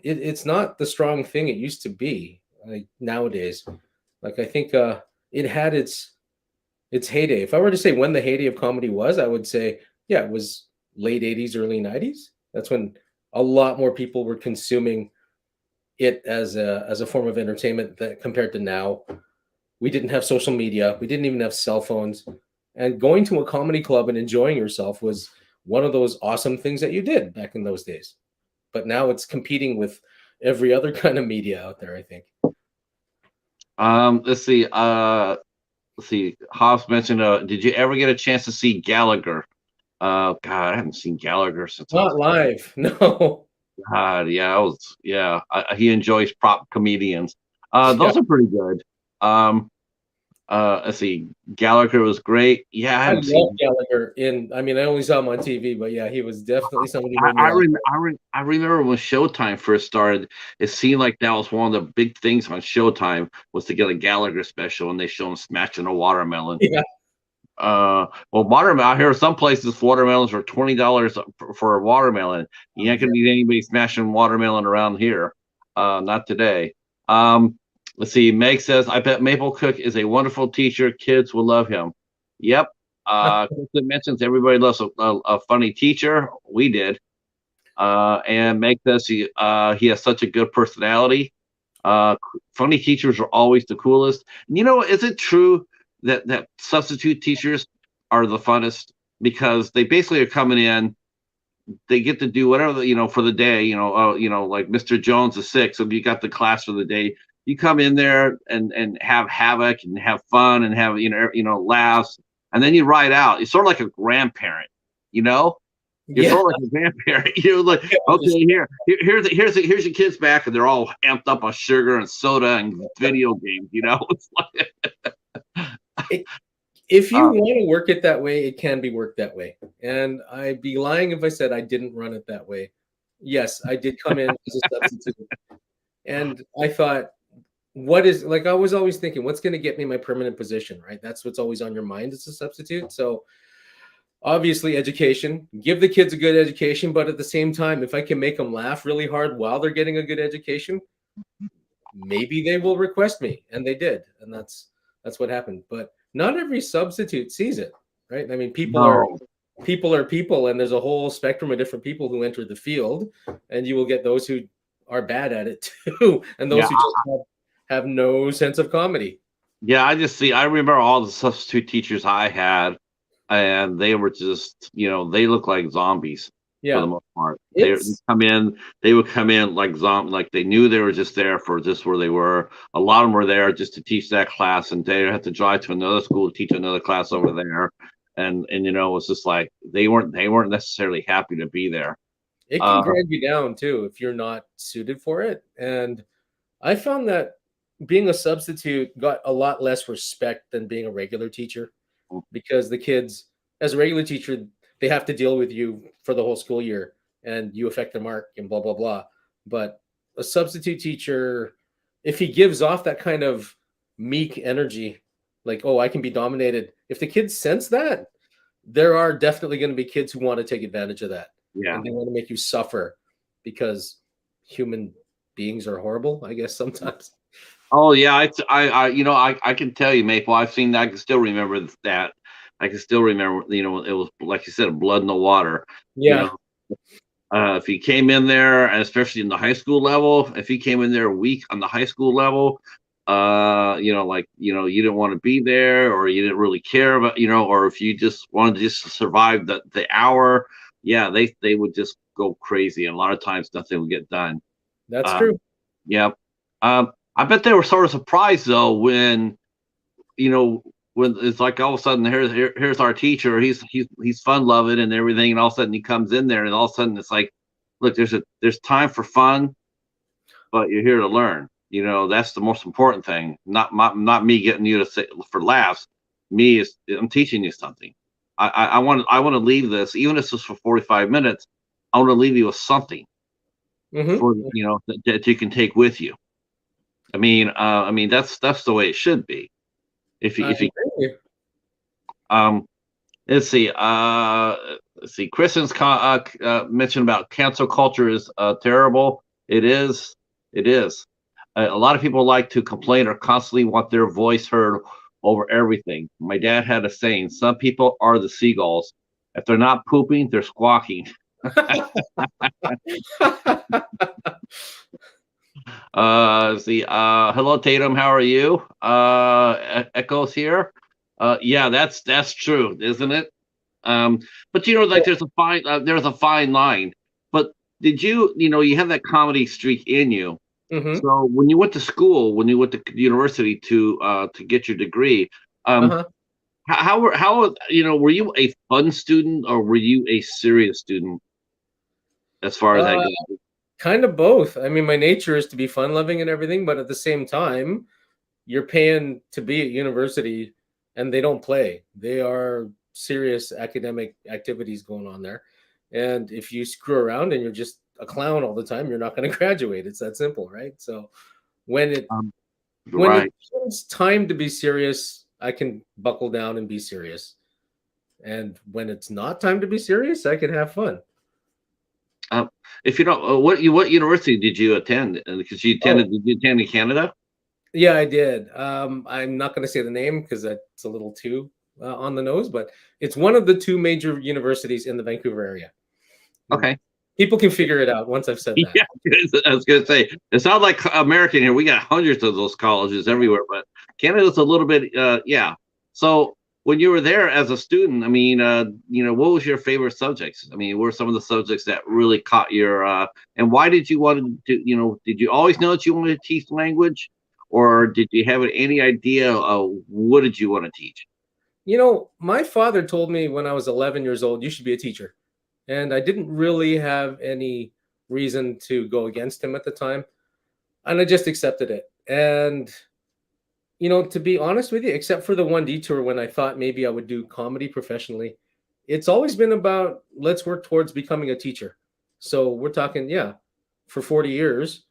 it's not the strong thing it used to be like nowadays. Like I think it had its heyday. If I were to say when the heyday of comedy was, I would say, yeah, it was late 80s, early 90s. That's when a lot more people were consuming it as a form of entertainment that compared to now. We didn't have social media, we didn't even have cell phones. And going to a comedy club and enjoying yourself was one of those awesome things that you did back in those days. But now it's competing with every other kind of media out there, I think. Let's see. Let's see. Hobbs mentioned. Did you ever get a chance to see Gallagher? God, I haven't seen Gallagher since I was Not live, no. God. Yeah, he enjoys prop comedians. Yeah. Those are pretty good. Um, let's see. Gallagher was great. Yeah, I I haven't love seen. Gallagher I mean, I only saw him on TV, but yeah, he was definitely somebody who I made me laugh. I remember when Showtime first started. It seemed like that was one of the big things on Showtime was to get a Gallagher special, and they show him smashing a watermelon. Yeah. Well, watermelon out here, some places watermelons are $20 for a watermelon. You ain't gonna need anybody smashing watermelon around here. Not today. Let's see. Meg says, "I bet Maplecook is a wonderful teacher. Kids will love him." Yep. Kristen mentions everybody loves a funny teacher. We did. And Meg says he has such a good personality. Funny teachers are always the coolest. And is it true that substitute teachers are the funnest because they basically are coming in, they get to do whatever for the day, like Mr. Jones is sick, so you got the class for the day. You come in there and have havoc and have fun and have laughs, and then you ride out. It's sort of like a grandparent, you know. You're Yeah. sort of like a grandparent. You're like, Just- okay, here's your kids back, and they're all amped up on sugar and soda and video games. It's like, it, if you uh, want to work it that way, it can be worked that way. And I'd be lying if I said I didn't run it that way. Yes, I did come in as a substitute. And I thought, I was always thinking, what's going to get me my permanent position, right? That's what's always on your mind as a substitute. So obviously education, give the kids a good education, but at the same time, if I can make them laugh really hard while they're getting a good education, maybe they will request me. And they did. And that's what happened. But not every substitute sees it, right? I mean, people are no. people are people, and there's a whole spectrum of different people who enter the field, and you will get those who are bad at it too, and Yeah, those who just have no sense of comedy. yeah. I remember all the substitute teachers I had, and they were just, they look like zombies for the Yeah, most part. it's They would come in like like they knew they were just there for just where they were. A lot of them were there just to teach that class, and they had to drive to another school to teach another class over there. And it was just like they weren't necessarily happy to be there. it can Uh, drag you down too if you're not suited for it. And I found that being a substitute got a lot less respect than being a regular teacher, because the kids, as a regular teacher, they have to deal with you for the whole school year and you affect their mark and blah, blah, blah. But a substitute teacher, if he gives off that kind of meek energy, like, oh, I can be dominated, if the kids sense that, there are definitely going to be kids who want to take advantage of that, yeah. and they want to make you suffer because human beings are horrible, I guess, sometimes. Oh yeah, I can tell you, Maple. I've seen that. I can still remember that. I can still remember. It was like you said, blood in the water. You Yeah. know, if he came in there, and especially in the high school level, if he came in there weak on the high school level, you didn't want to be there, or you didn't really care about, or if you just wanted to just survive the hour, yeah, they would just go crazy, and a lot of times nothing would get done. That's Um, true. yeah. I bet they were sort of surprised though you know when it's like all of a sudden here's our teacher. He's fun loving and everything, and all of a sudden he comes in there, and all of a sudden it's like, look, there's time for fun, but you're here to learn. That's the most important thing. Not me getting you to say for laughs. Me is I'm teaching you something. I want to leave this, even if it's just for 45 minutes. I want to leave you with something Hmm. for that you can take with you. I mean that's the way it should be. I If you agree. um let's see Kristen's mentioned about cancel culture is terrible. It is. A lot of people like to complain or constantly want their voice heard over everything. My dad had a saying: some people are the seagulls. If they're not pooping, they're squawking. See, hello Tatum, how are you? Echoes here. Yeah, that's true, isn't it? But like there's a fine line. But did you have that comedy streak in you? Hmm. So when you went to school, when you went to university to get your degree, um, Uh-huh. were you a fun student or were you a serious student as far as that Uh, goes? kind of both. I mean, my nature is to be fun loving and everything, but at the same time, you're paying to be at university and they don't play. They are serious academic activities going on there. And if you screw around and you're just a clown all the time, you're not going to graduate. It's that simple, right? So when it Um, when right. it's time to be serious, I can buckle down and be serious. And when it's not time to be serious, I can have fun. Um, if you don't, what university did you attend? Because Oh, did you attend in Canada? yeah, I did. I'm not going to say the name because that's a little too on the nose, but it's one of the two major universities in the Vancouver area. And Okay. people can figure it out once I've said that. Yeah, I was gonna say it's not like American here. We got hundreds of those colleges everywhere, but Canada's a little bit, yeah. So when you were there as a student, I mean, what was your favorite subjects? I mean, what were some of the subjects that really caught your, and why did you want to, did you always know that you wanted to teach language, or did you have any idea of what did you want to teach? My father told me when I was 11 years old, you should be a teacher. And I didn't really have any reason to go against him at the time. And I just accepted it. And to be honest with you, except for the one detour when I thought maybe I would do comedy professionally, it's always been about let's work towards becoming a teacher. So we're talking, yeah, for 40 years,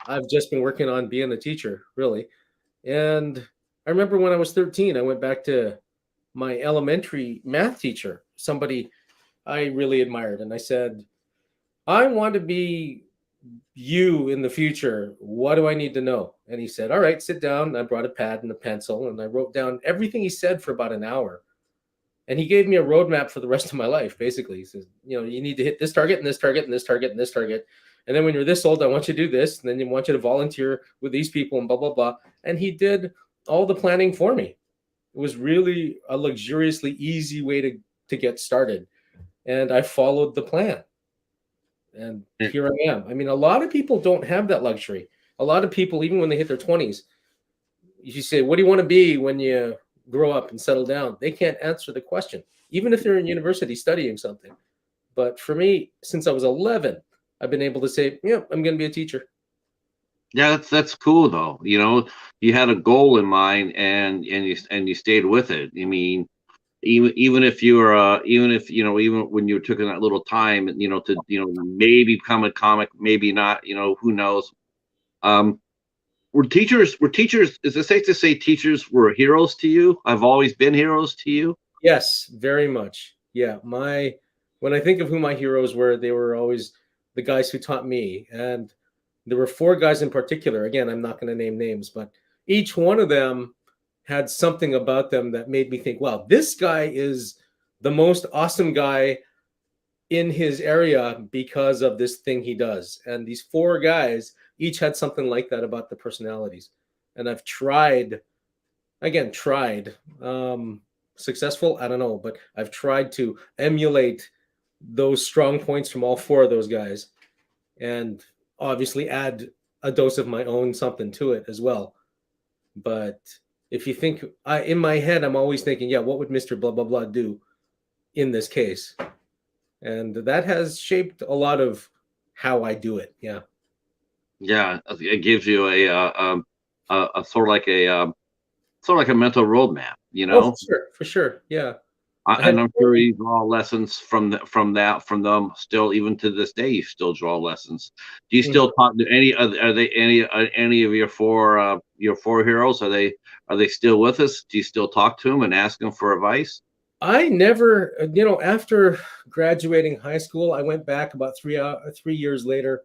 I've just been working on being a teacher, really. And I remember when I was 13, I went back to my elementary math teacher, somebody I really admired. And I said, I want to be you in the future. What do I need to know? And he said, all right, sit down. I brought a pad and a pencil and I wrote down everything he said for about an hour. And he gave me a roadmap for the rest of my life. Basically, he says, you need to hit this target and this target and this target and this target. And then when you're this old, I want you to do this. And then you want you to volunteer with these people and blah, blah, blah. And he did all the planning for me. It was really a luxuriously easy way to get started. And I followed the plan. And here I am. I mean, a lot of people don't have that luxury. A lot of people, even when they hit their 20s, you say, what do you want to be when you grow up and settle down? They can't answer the question, even if they're in university studying something. But for me, since I was 11, I've been able to say, yeah, I'm going to be a teacher. Yeah, that's cool though. You had a goal in mind and you stayed with it. I mean, even if you were even when you took in that little time, to maybe become a comic, maybe not, who knows. Were teachers, is it safe to say teachers were heroes to you? I've always been heroes to you? Yes, very much. Yeah, when I think of who my heroes were, they were always the guys who taught me. And there were 4 guys in particular. Again, I'm not going to name names, but each one of them had something about them that made me think, wow, this guy is the most awesome guy in his area because of this thing he does. And these 4 guys each had something like that about the personalities. And I've tried, successful, I don't know, but I've tried to emulate those strong points from all 4 of those guys, and obviously add a dose of my own something to it as well. But if you think, in my head, I'm always thinking, yeah, what would Mr. Blah, blah, blah do in this case? And that has shaped a lot of how I do it. Yeah. Yeah, it gives you a sort of like a mental roadmap, Oh, for sure. Yeah. I had and I'm sure you draw lessons from them still, even to this day. You still draw lessons. Do you still talk to any? Are they any of your 4 heroes? Are they still with us? Do you still talk to them and ask them for advice? I never, after graduating high school, I went back about 3 years later,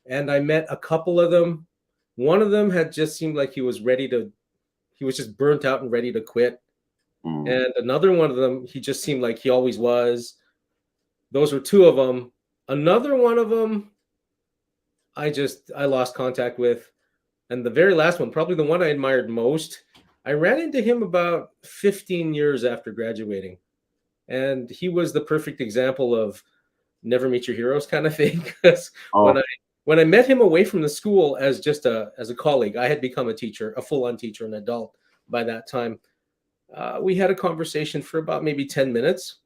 and I met a couple of them. One of them had just seemed like he was just burnt out and ready to quit. And another one of them, he just seemed like he always was. Those were 2 of them. Another one of them, I lost contact with. And the very last one, probably the one I admired most, I ran into him about 15 years after graduating. And he was the perfect example of never meet your heroes kind of thing. Because Oh, when I met him away from the school as just as a colleague, I had become a teacher, a full-on teacher, an adult by that time. We had a conversation for about maybe 10 minutes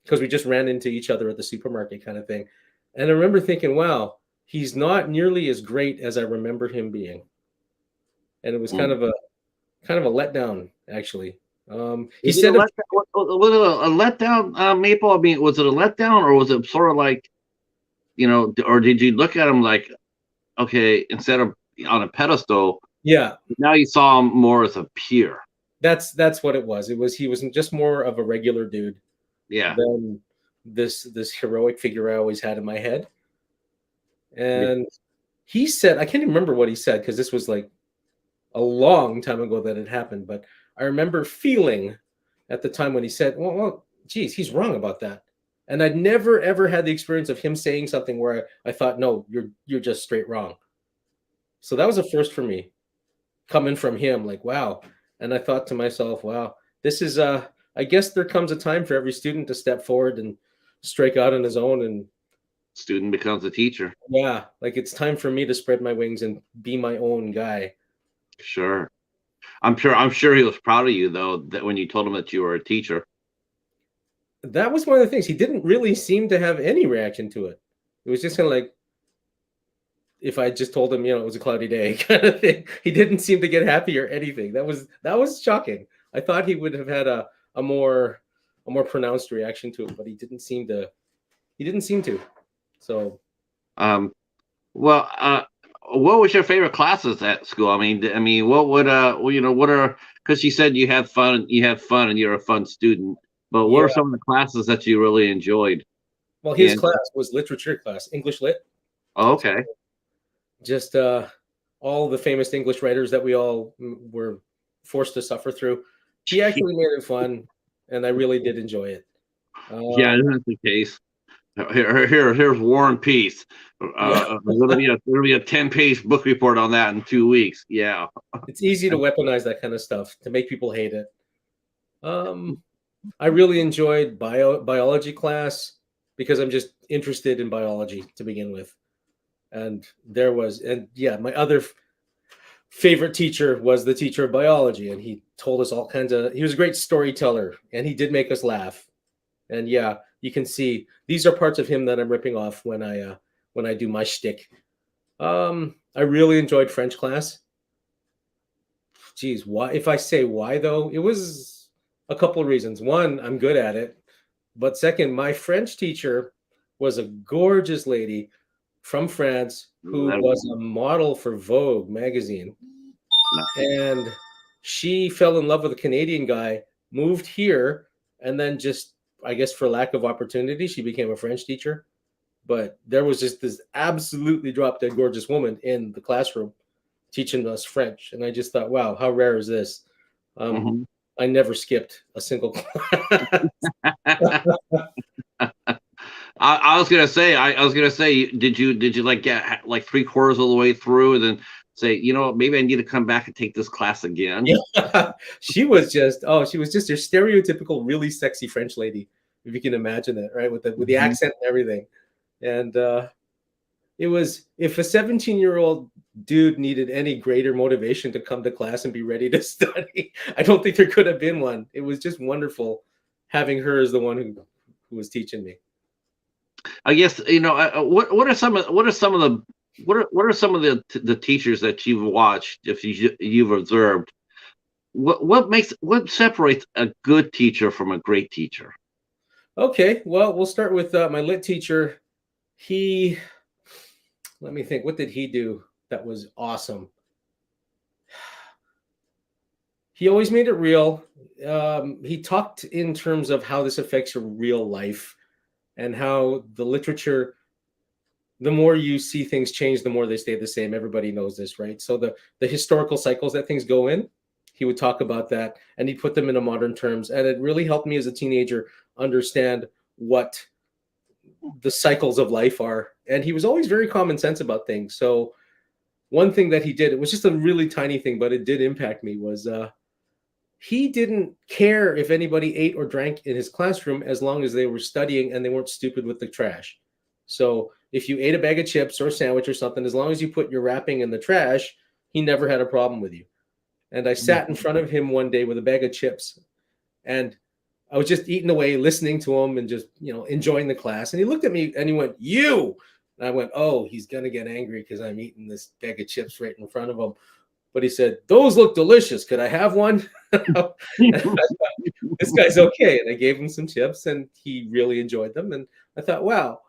because we just ran into each other at the supermarket kind of thing. And I remember thinking, wow, he's not nearly as great as I remember him being. And it was kind of a letdown, actually. He is it a said, letdown? Was it a letdown, Maple? I mean, was it a letdown, or was it sort of like, or did you look at him like, okay, instead of on a pedestal, yeah, now you saw him more as a peer? that's what it was. He was just more of a regular dude Yeah. than this heroic figure I always had in my head. And he said, I can't even remember what he said because this was like a long time ago that it happened, but I remember feeling at the time when he said, geez, he's wrong about that. And I'd never ever had the experience of him saying something where I thought, no, you're just straight wrong. So that was a first for me, coming from him, like, wow. And I thought to myself, wow, this is I guess there comes a time for every student to step forward and strike out on his own. And Student becomes a teacher. yeah, like it's time for me to spread my wings and be my own guy. Sure. I'm sure he was proud of you though, that when you told him that you were a teacher. That was one of the things. He didn't really seem to have any reaction to it. It was just kind of like if I just told him, it was a cloudy day kind of thing. He didn't seem to get happy or anything. That was shocking. I thought he would have had a more pronounced reaction to it, but he didn't seem to. He didn't seem to. So, Um, well, what was your favorite classes at school? I mean, what would what are, because you said you had fun and you're a fun student, but what yeah. are some of the classes that you really enjoyed? Well, his And class was literature class, English lit. oh, okay. Just all the famous English writers that we all were forced to suffer through. He actually made it fun. and I really did enjoy it. Yeah, Um, isn't that the case? Here's War and Peace. yeah, There'll be a 10-page book report on that in 2 weeks. Yeah. it's easy to weaponize that kind of stuff to make people hate it. Um, I really enjoyed biology class because I'm just interested in biology to begin with. And yeah, my other favorite teacher was the teacher of biology, and he told us all kinds of. He was a great storyteller, and he did make us laugh. And yeah, you can see these are parts of him that I'm ripping off when I do my shtick. I really enjoyed French class. Geez, why? If I say why though, it was a couple of reasons. One, I'm good at it, but second, my French teacher was a gorgeous lady from France who was a model for Vogue magazine. And she fell in love with a Canadian guy, moved here, and then just, I guess, for lack of opportunity, she became a French teacher. But there was just this absolutely drop dead gorgeous woman in the classroom teaching us French. And I just thought, wow, how rare is this? Um, Mhm. I never skipped a single class. I was gonna say, did you like get like 3/4 of the way through and then say, maybe I need to come back and take this class again? Yeah, she was just your stereotypical really sexy French lady, if you can imagine it, right? With the Mhm. accent and everything. And it was if a 17-year-old dude needed any greater motivation to come to class and be ready to study, I don't think there could have been one. It was just wonderful having her as the one who was teaching me. I guess what are some of the what are some of the teachers that you've watched, if you've observed, what separates a good teacher from a great teacher? Okay, well, we'll start with my lit teacher. He, let me think, what did he do that was awesome? He always made it real. He talked in terms of how this affects your real life and how the literature, the more you see things change, the more they stay the same. Everybody knows this, right? So the historical cycles that things go in, he would talk about that and he'd put them into modern terms. And it really helped me as a teenager understand what the cycles of life are. And he was always very common sense about things. So one thing that he did, it was just a really tiny thing, but it did impact me, was he didn't care if anybody ate or drank in his classroom as long as they were studying and they weren't stupid with the trash. So if you ate a bag of chips or a sandwich or something, as long as you put your wrapping in the trash, he never had a problem with you. And I sat in front of him one day with a bag of chips, and I was just eating away, listening to him and just, enjoying the class. And he looked at me and he went, "You." And I went, "Oh, he's going to get angry because I'm eating this bag of chips right in front of him." But he said, "Those look delicious. Could I have one?" And this guy's okay. And I gave him some chips and he really enjoyed them. And I thought, wow,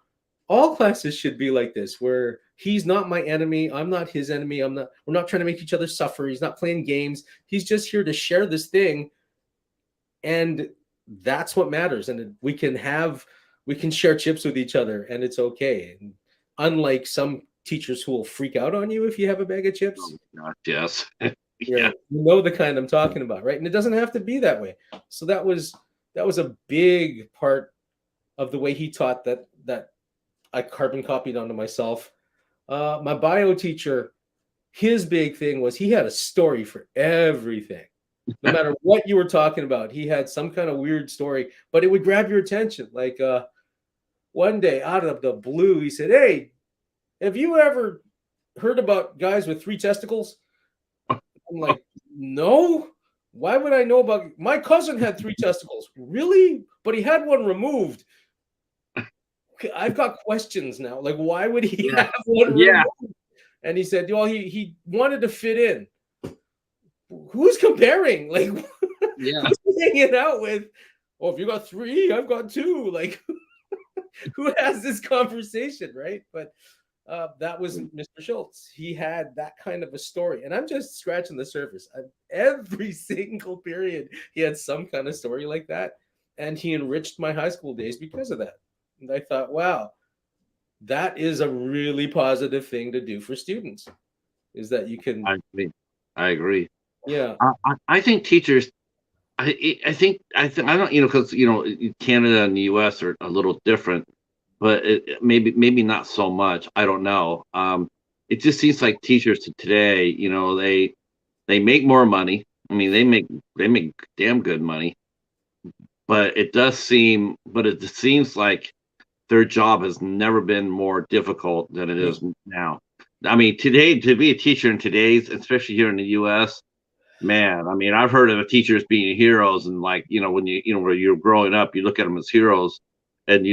all classes should be like this, where he's not my enemy. I'm not his enemy. We're not trying to make each other suffer. He's not playing games. He's just here to share this thing. And that's what matters. And we can share chips with each other and it's okay. And unlike some teachers who will freak out on you if you have a bag of chips, Oh my gosh, yes. yeah, Yeah. you know the kind I'm talking about, right? And it doesn't have to be that way. So that was a big part of the way he taught that I carbon copied onto myself. My bio teacher, his big thing was he had a story for everything. No matter what you were talking about, he had some kind of weird story, but it would grab your attention. Like one day out of the blue, he said, "Hey, have you ever heard about guys with three testicles?" I'm like, "No. Why would I know about my cousin had three testicles? Really? But he had one removed." Okay, I've got questions now. Like, why would he Yeah. have one Yeah. removed? And he said, "Well, he wanted to fit in." Who's comparing? Like, Yeah. who's he hanging out with? Oh, if you got three, I've got two. Like, who has this conversation, right? But that was Mr. Schultz. He had that kind of a story, and I'm just scratching the surface. Every single period, he had some kind of story like that, and he enriched my high school days because of that. And I thought, wow, that is a really positive thing to do for students. Is that you can, I agree. I agree. yeah, I think teachers I don't, because Canada and the U.S. are a little different, but maybe not so much. I don't know. It just seems like teachers today, they make more money. I mean, they make damn good money, but it just seems like their job has never been more difficult than it is now. I mean, today, to be a teacher in today's, especially here in the U.S., man, I mean, I've heard of teachers being heroes, and like, when where you're growing up, you look at them as heroes, and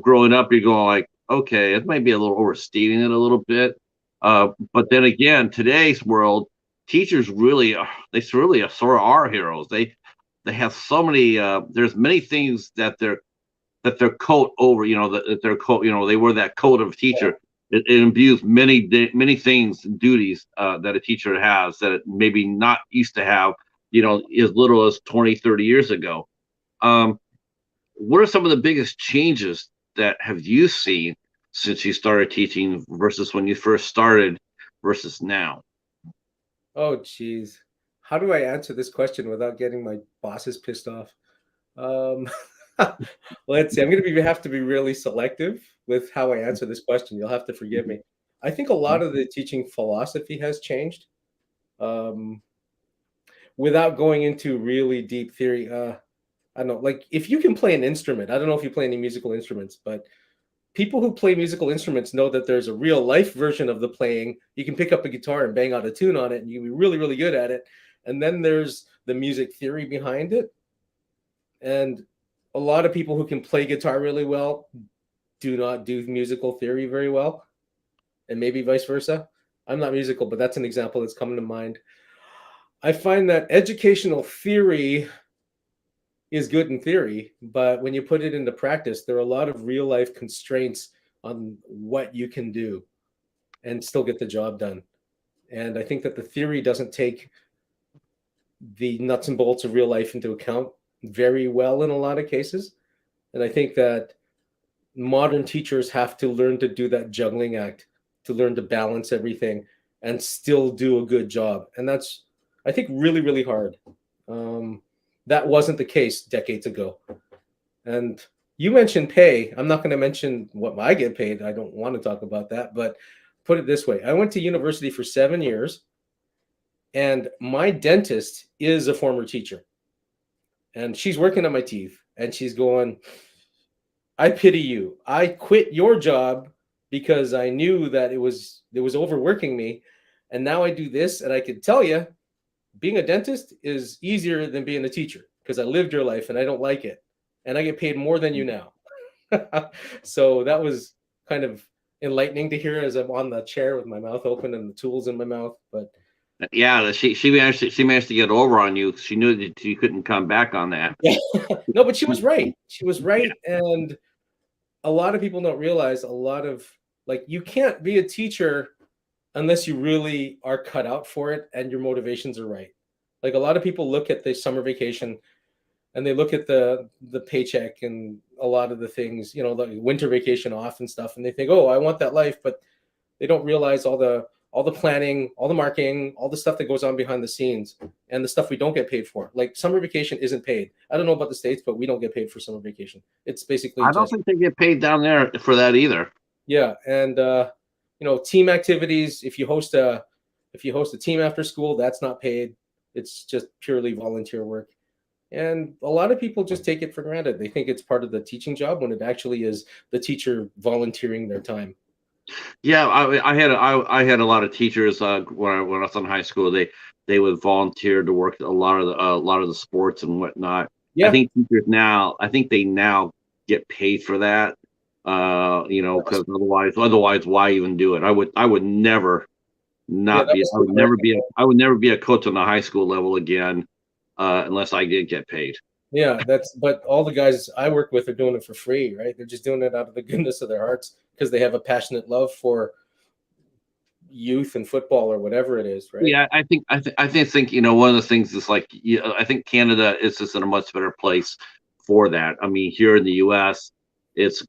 growing up, you're going like, okay, it might be a little overstating it a little bit, but then again, today's world, teachers really are, they really are, sort of are heroes. They have so many. There's many things that their coat over, that their coat, they wear that coat of teacher. It imbues many things and duties that a teacher has that it maybe not used to have, as little as 20, 30 years ago. Um, what are some of the biggest changes that have you seen since you started teaching versus when you first started versus now? Oh, geez. How do I answer this question without getting my bosses pissed off? Um, let's see. I'm going to have to be really selective with how I answer this question. You'll have to forgive me. I think a lot of the teaching philosophy has changed. Um, without going into really deep theory, I don't know. Like, if you can play an instrument, I don't know if you play any musical instruments, but people who play musical instruments know that there's a real life version of the playing. You can pick up a guitar and bang out a tune on it, and you can be really, really good at it. And then there's the music theory behind it. And a lot of people who can play guitar really well do not do musical theory very well, and maybe vice versa. I'm not musical, but that's an example that's coming to mind. I find that educational theory is good in theory, but when you put it into practice, there are a lot of real life constraints on what you can do and still get the job done. And I think that the theory doesn't take the nuts and bolts of real life into account very well in a lot of cases. And I think that modern teachers have to learn to do that juggling act, to learn to balance everything and still do a good job. And that's, I think, really, really hard. That wasn't the case decades ago. And you mentioned pay. I'm not going to mention what I get paid. I don't want to talk about that. But put it this way, I went to university for 7 years, and my dentist is a former teacher. And she's working on my teeth, and she's going, I pity you. I quit your job because I knew that it was overworking me. And now I do this, and I can tell you, being a dentist is easier than being a teacher because I lived your life and I don't like it. And I get paid more than you now. So that was kind of enlightening to hear as I'm on the chair with my mouth open and the tools in my mouth. But Yeah, she managed to get over on you. She knew that you couldn't come back on that. yeah. No, but she was right. She was right. And a lot of people don't realize like, you can't be a teacher unless you really are cut out for it and your motivations are right. Like, a lot of people look at the summer vacation and they look at the paycheck and a lot of the things, the winter vacation off and stuff, and they think, oh, I want that life, but they don't realize all the planning, all the marketing, all the stuff that goes on behind the scenes, and the stuff we don't get paid for. Like, summer vacation isn't paid. I don't know about the States, but we don't get paid for summer vacation. It's basically I don't just, think they get paid down there for that either. yeah. And team activities, if you host a team after school, that's not paid. It's just purely volunteer work. And a lot of people just take it for granted. They think it's part of the teaching job when it actually is the teacher volunteering their time. Yeah, I had a lot of teachers when I was in high school. They would volunteer to work a lot of the sports and whatnot. Yeah. I think they now get paid for that. Because otherwise, why even do it? I would never not be. I would never be a coach on the high school level again, unless I did get paid. Yeah, but all the guys I work with are doing it for free, right? They're just doing it out of the goodness of their hearts because they have a passionate love for youth and football or whatever it is, right? Yeah, I think one of the things is like, I think Canada is just in a much better place for that. I mean, here in the U.S., it's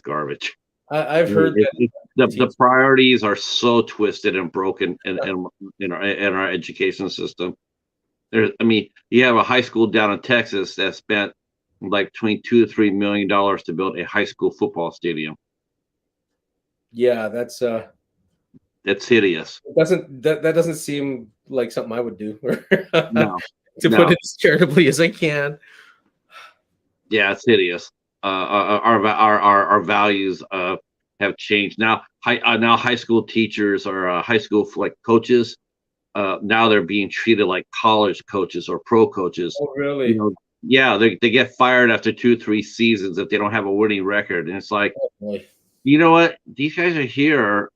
garbage. I've heard that The priorities are so twisted and broken in our education system. I mean, you have a high school down in Texas that spent like between $2 to $3 million to build a high school football stadium. Yeah, that's That's hideous. that doesn't seem like something I would do. No, To put no, it as charitably as I can. yeah, it's hideous. Our values have changed now. Now high school teachers or high school like coaches. Now they're being treated like college coaches or pro coaches. Oh, You really? know, yeah, they get fired after 2, 3 seasons if they don't have a winning record, and it's like, Oh, boy. you know what? These guys are here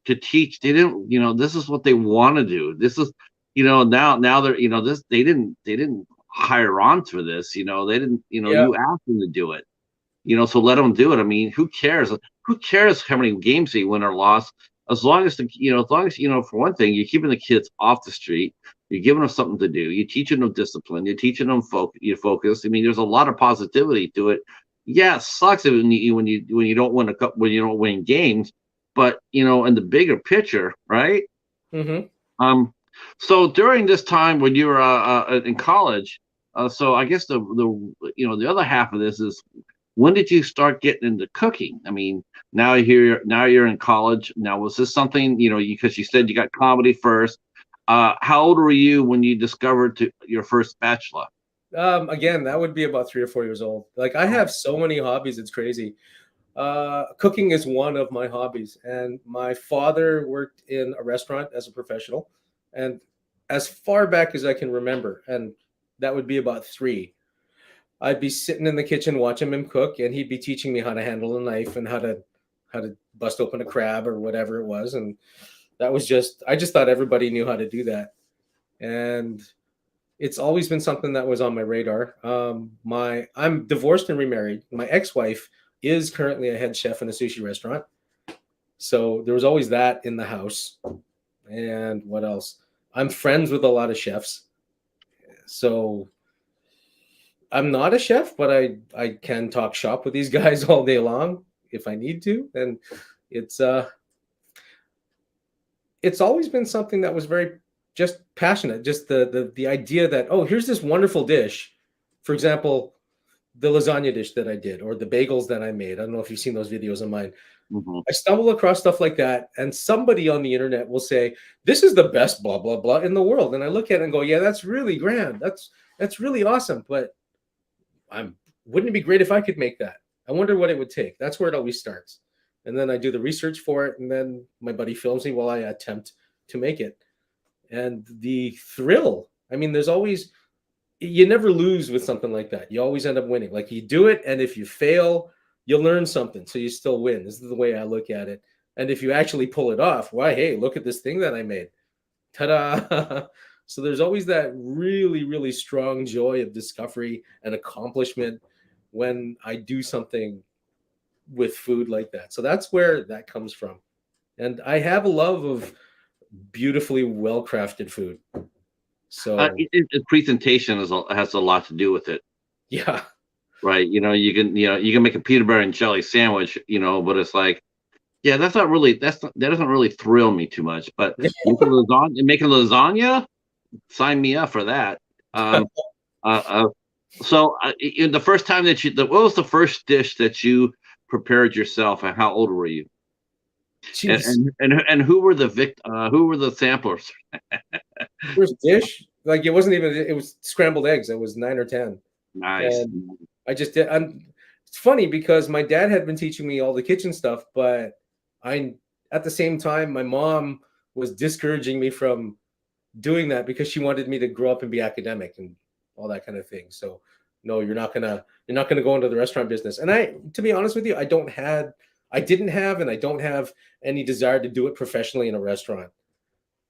to teach. They didn't, this is what they want to do. This is, now they're, this they didn't hire on for this. They didn't, Yeah. you asked them to do it. So let them do it. I mean, who cares? Who cares how many games they win or lost? As long as for one thing, you're keeping the kids off the street. You're giving them something to do. You're teaching them discipline. You're teaching them focus. I mean, there's a lot of positivity to it. Yeah, it sucks when you don't win a cup when you don't win games, but in the bigger picture, right? Hmm. Um, so during this time when you were in college, so I guess the other half of this is, when did you start getting into cooking? I mean, now you're in college. Now, was this something, because you said you got comedy first. How old were you when you discovered your first spatula? Again, that would be about 3 or 4 years old. Like, I have so many hobbies, it's crazy. Cooking is one of my hobbies, and my father worked in a restaurant as a professional, and as far back as I can remember, and that would be about three. I'd be sitting in the kitchen watching him cook, and he'd be teaching me how to handle a knife and how to bust open a crab or whatever it was. And that was just I just thought everybody knew how to do that. And it's always been something that was on my radar. My I'm divorced and remarried. My ex-wife is currently a head chef in a sushi restaurant. So there was always that in the house. And what else? I'm friends with a lot of chefs. So I'm not a chef, but I can talk shop with these guys all day long if I need to. And it's uh it's always been something that was very just passionate. Just the idea that, oh, here's this wonderful dish. For example, the lasagna dish that I did, or the bagels that I made. I don't know if you've seen those videos of mine. Hmm. I stumble across stuff like that, and somebody on the internet will say, "This is the best blah blah blah in the world." And I look at it and go, "Yeah, that's really grand. That's really awesome." But I'm wouldn't it be great if I could make that? I wonder what it would take. That's where it always starts. And then I do the research for it, and then my buddy films me while I attempt to make it. And the thrill, I mean, there's always you never lose with something like that. You always end up winning. Like, you do it, and if you fail, you'll learn something, so you still win. This is the way I look at it. And if you actually pull it off, why, hey, look at this thing that I made. Ta-da. So there's always that really, really strong joy of discovery and accomplishment when I do something with food like that. So that's where that comes from. And I have a love of beautifully well crafted food. So Presentation has a lot to do with it, yeah. right? You can make a peanut butter and jelly sandwich, but it's like, yeah, that doesn't really thrill me too much. But making lasagna, sign me up for that. Um, uh, uh, so in the first time what was the first dish that you prepared yourself, and how old were you? And Jeez. and who were the samplers? First dish, like, it was scrambled eggs. It was 9 or 10. Nice. And I just did. It's funny because my dad had been teaching me all the kitchen stuff, but I, at the same time, my mom was discouraging me from doing that because she wanted me to grow up and be academic and all that kind of thing. So, no, you're not gonna go into the restaurant business. And to be honest with you, I didn't have, and I don't have any desire to do it professionally in a restaurant.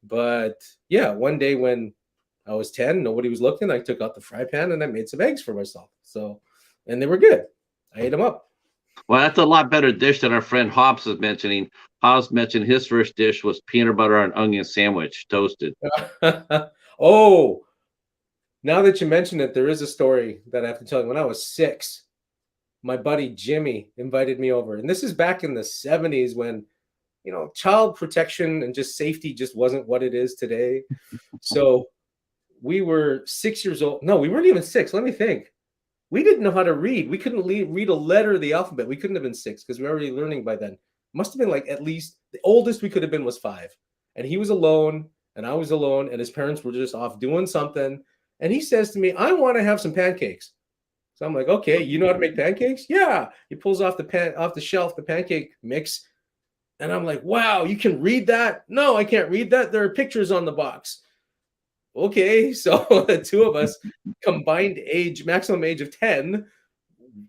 But yeah, one day when I was 10, nobody was looking. I took out the fry pan and I made some eggs for myself. So, and they were good. I ate them up. Well, that's a lot better dish than our friend Hobbs is mentioning. Hobbs mentioned his first dish was peanut butter and onion sandwich, toasted. Oh, now that you mention it, there is a story that I have to tell you. When I was 6, my buddy Jimmy invited me over. And this is back in the 70s when, child protection and just safety just wasn't what it is today. So we were 6 years old. No, we weren't even six. Let me think. We didn't know how to read. We couldn't read a letter of the alphabet. We couldn't have been six because we were already learning by then. Must have been like at least the oldest we could have been was 5. And he was alone and I was alone and his parents were just off doing something. And he says to me, I want to have some pancakes. So I'm like, okay, you know how to make pancakes? Yeah. He pulls off the shelf, the pancake mix. And I'm like, wow, you can read that? No, I can't read that. There are pictures on the box. Okay, so the two of us combined maximum age of 10,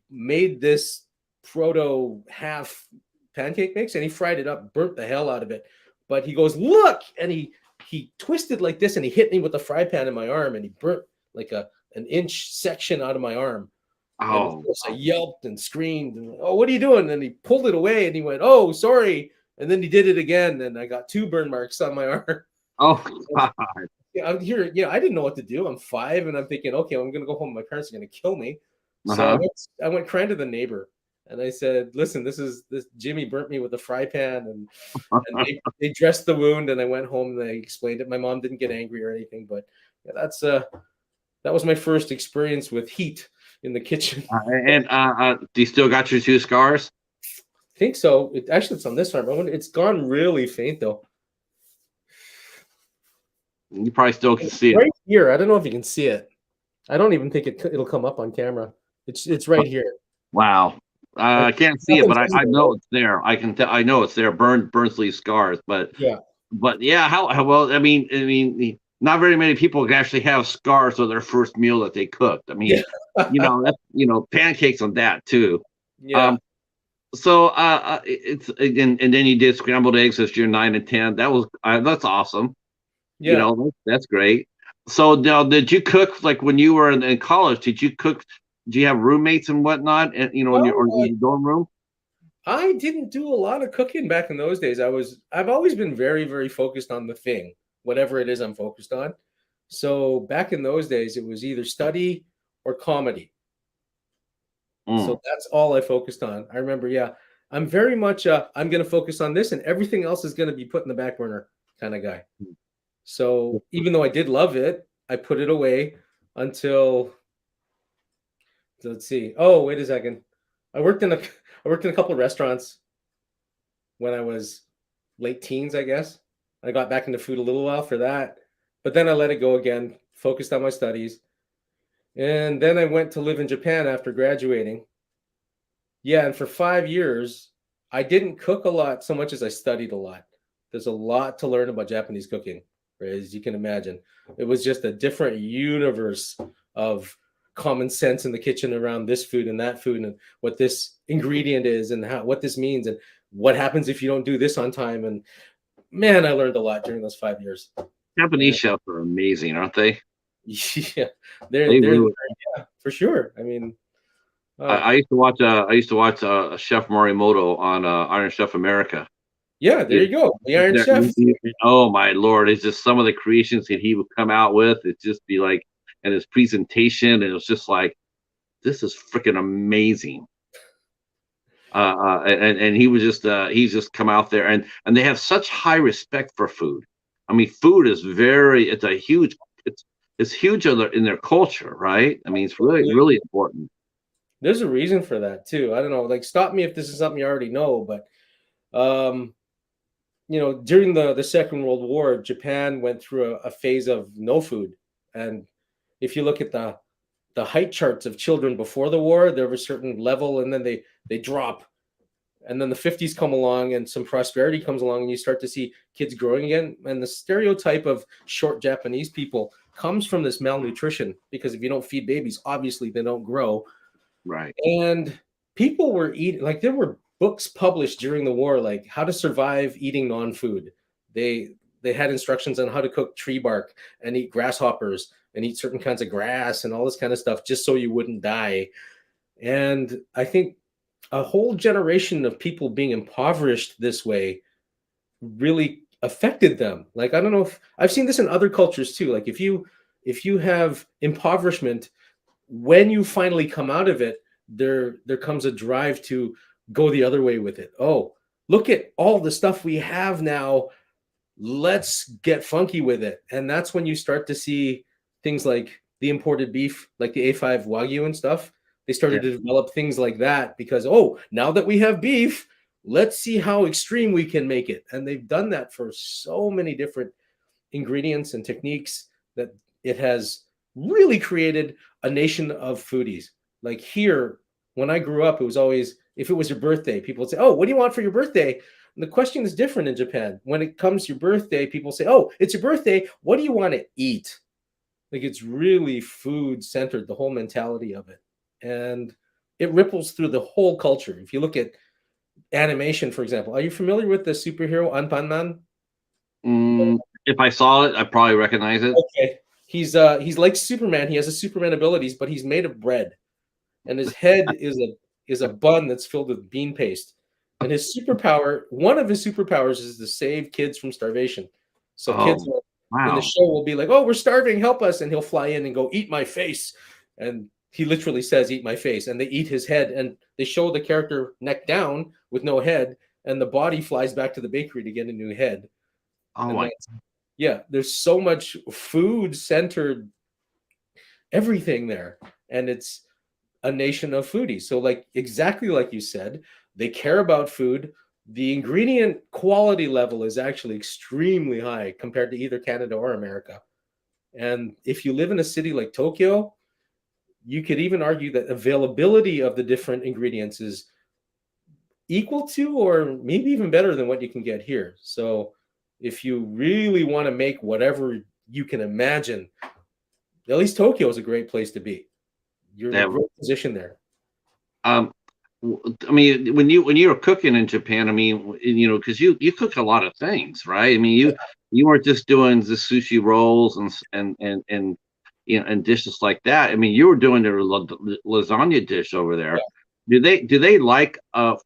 made this proto half pancake mix, and he fried it up, burnt the hell out of it. But he goes, look, and he twisted like this, and he hit me with the fry pan in my arm, and he burnt like an inch section out of my arm. And of course, I yelped and screamed, and, oh, what are you doing? And he pulled it away, and he went, oh, sorry. And then he did it again, and I got 2 burn marks on my arm. Oh, God. Yeah, I'm here. Yeah, I didn't know what to do. I'm 5, and I'm thinking, okay, I'm gonna go home. My parents are gonna kill me. So I went crying to the neighbor, and I said, "Listen, this Jimmy burnt me with a fry pan, and they dressed the wound." And I went home and they explained it. My mom didn't get angry or anything, but yeah, that was my first experience with heat in the kitchen. Do you still got your 2 scars? I think so. It's on this arm. It's gone really faint though. You probably still can see it right here. I don't know if you can see it. I don't even think it'll come up on camera. It's right here. Wow. I can't see it, but I know it's there. I can tell. I know it's there. Burn sleeve scars, but yeah. How well? I mean, not very many people can actually have scars of their first meal that they cooked. I mean, pancakes on that too. Yeah. It's and then you did scrambled eggs as your 9 and 10. That's awesome. Yeah. That's great. So now, did you cook like when you were in college? Did you cook? Do you have roommates and whatnot? And in your dorm room? I didn't do a lot of cooking back in those days. I've always been very, very focused on the thing, whatever it is I'm focused on. So back in those days, it was either study or comedy. So that's all I focused on. I remember, I'm very much I'm going to focus on this, and everything else is going to be put in the back burner kind of guy. So even though I did love it, I put it away until, let's see. Oh, wait a second. I worked in a couple of restaurants when I was late teens, I guess. I got back into food a little while for that, but then I let it go again, focused on my studies. And then I went to live in Japan after graduating. Yeah, and for 5 years, I didn't cook a lot so much as I studied a lot. There's a lot to learn about Japanese cooking, as you can imagine. It was just a different universe of common sense in the kitchen around this food and that food and what this ingredient is and what this means and what happens if you don't do this on time. And man, I learned a lot during those 5 years. Japanese chefs are amazing, aren't they? Yeah, they're for sure. I mean, I used to watch Chef Morimoto on Iron Chef America. Yeah, there you go. The Iron Chef. Oh my Lord! It's just some of the creations that he would come out with. It just be like, and his presentation, and it was just like, this is freaking amazing. And he was he's just come out there, and they have such high respect for food. I mean, food is it's huge in their culture, right? I mean, it's really important. There's a reason for that too. I don't know. Like, stop me if this is something you already know, but during the Second World War, Japan went through a phase of no food. And if you look at the height charts of children before the war, there was a certain level, and then they drop. And then the 50s come along and some prosperity comes along, and you start to see kids growing again. And the stereotype of short Japanese people comes from this malnutrition, because if you don't feed babies, obviously they don't grow. Right. And people were eating, like, there were books published during the war, like how to survive eating non-food. They had instructions on how to cook tree bark and eat grasshoppers and eat certain kinds of grass and all this kind of stuff, just so you wouldn't die. And I think a whole generation of people being impoverished this way really affected them. Like, I don't know if I've seen this in other cultures too. Like, if you have impoverishment, when you finally come out of it, there comes a drive to go the other way with it. Oh, look at all the stuff we have now. Let's get funky with it. And that's when you start to see things like the imported beef, like the A5 Wagyu and stuff. They Yeah. started to develop things like that because, oh, now that we have beef, let's see how extreme we can make it. And they've done that for so many different ingredients and techniques that it has really created a nation of foodies. Like here, when I grew up, it was always, if it was your birthday, people would say, oh, what do you want for your birthday? And the question is different in Japan. When it comes to your birthday, people say, oh, it's your birthday. What do you want to eat? Like it's really food centered, the whole mentality of it. And it ripples through the whole culture. If you look at animation, for example, are you familiar with the superhero Anpanman? If I saw it, I probably recognize it. Okay. He's like Superman. He has a Superman abilities, but he's made of bread. And his head is a bun that's filled with bean paste. And his superpower, one of his superpowers is to save kids from starvation. So kids Oh, in the wow. show will be like, "Oh, we're starving, help us." And he'll fly in and go, "Eat my face." And he literally says, "Eat my face." And they eat his head and they show the character neck down with no head and the body flies back to the bakery to get a new head. Oh And my. that's yeah, there's so much food centered everything there. And it's a nation of foodies. So, like exactly like you said, they care about food. The ingredient quality level is actually extremely high compared to either Canada or America. And if you live in a city like Tokyo, you could even argue that availability of the different ingredients is equal to or maybe even better than what you can get here. So, if you really want to make whatever you can imagine, at least Tokyo is a great place to be. You're in a Yeah. great position there. Um, I mean, when you were cooking in Japan, I mean, because you cook a lot of things, right? I mean, you weren't just doing the sushi rolls and and dishes like that. I mean, you were doing their lasagna dish over there. Yeah. Do they like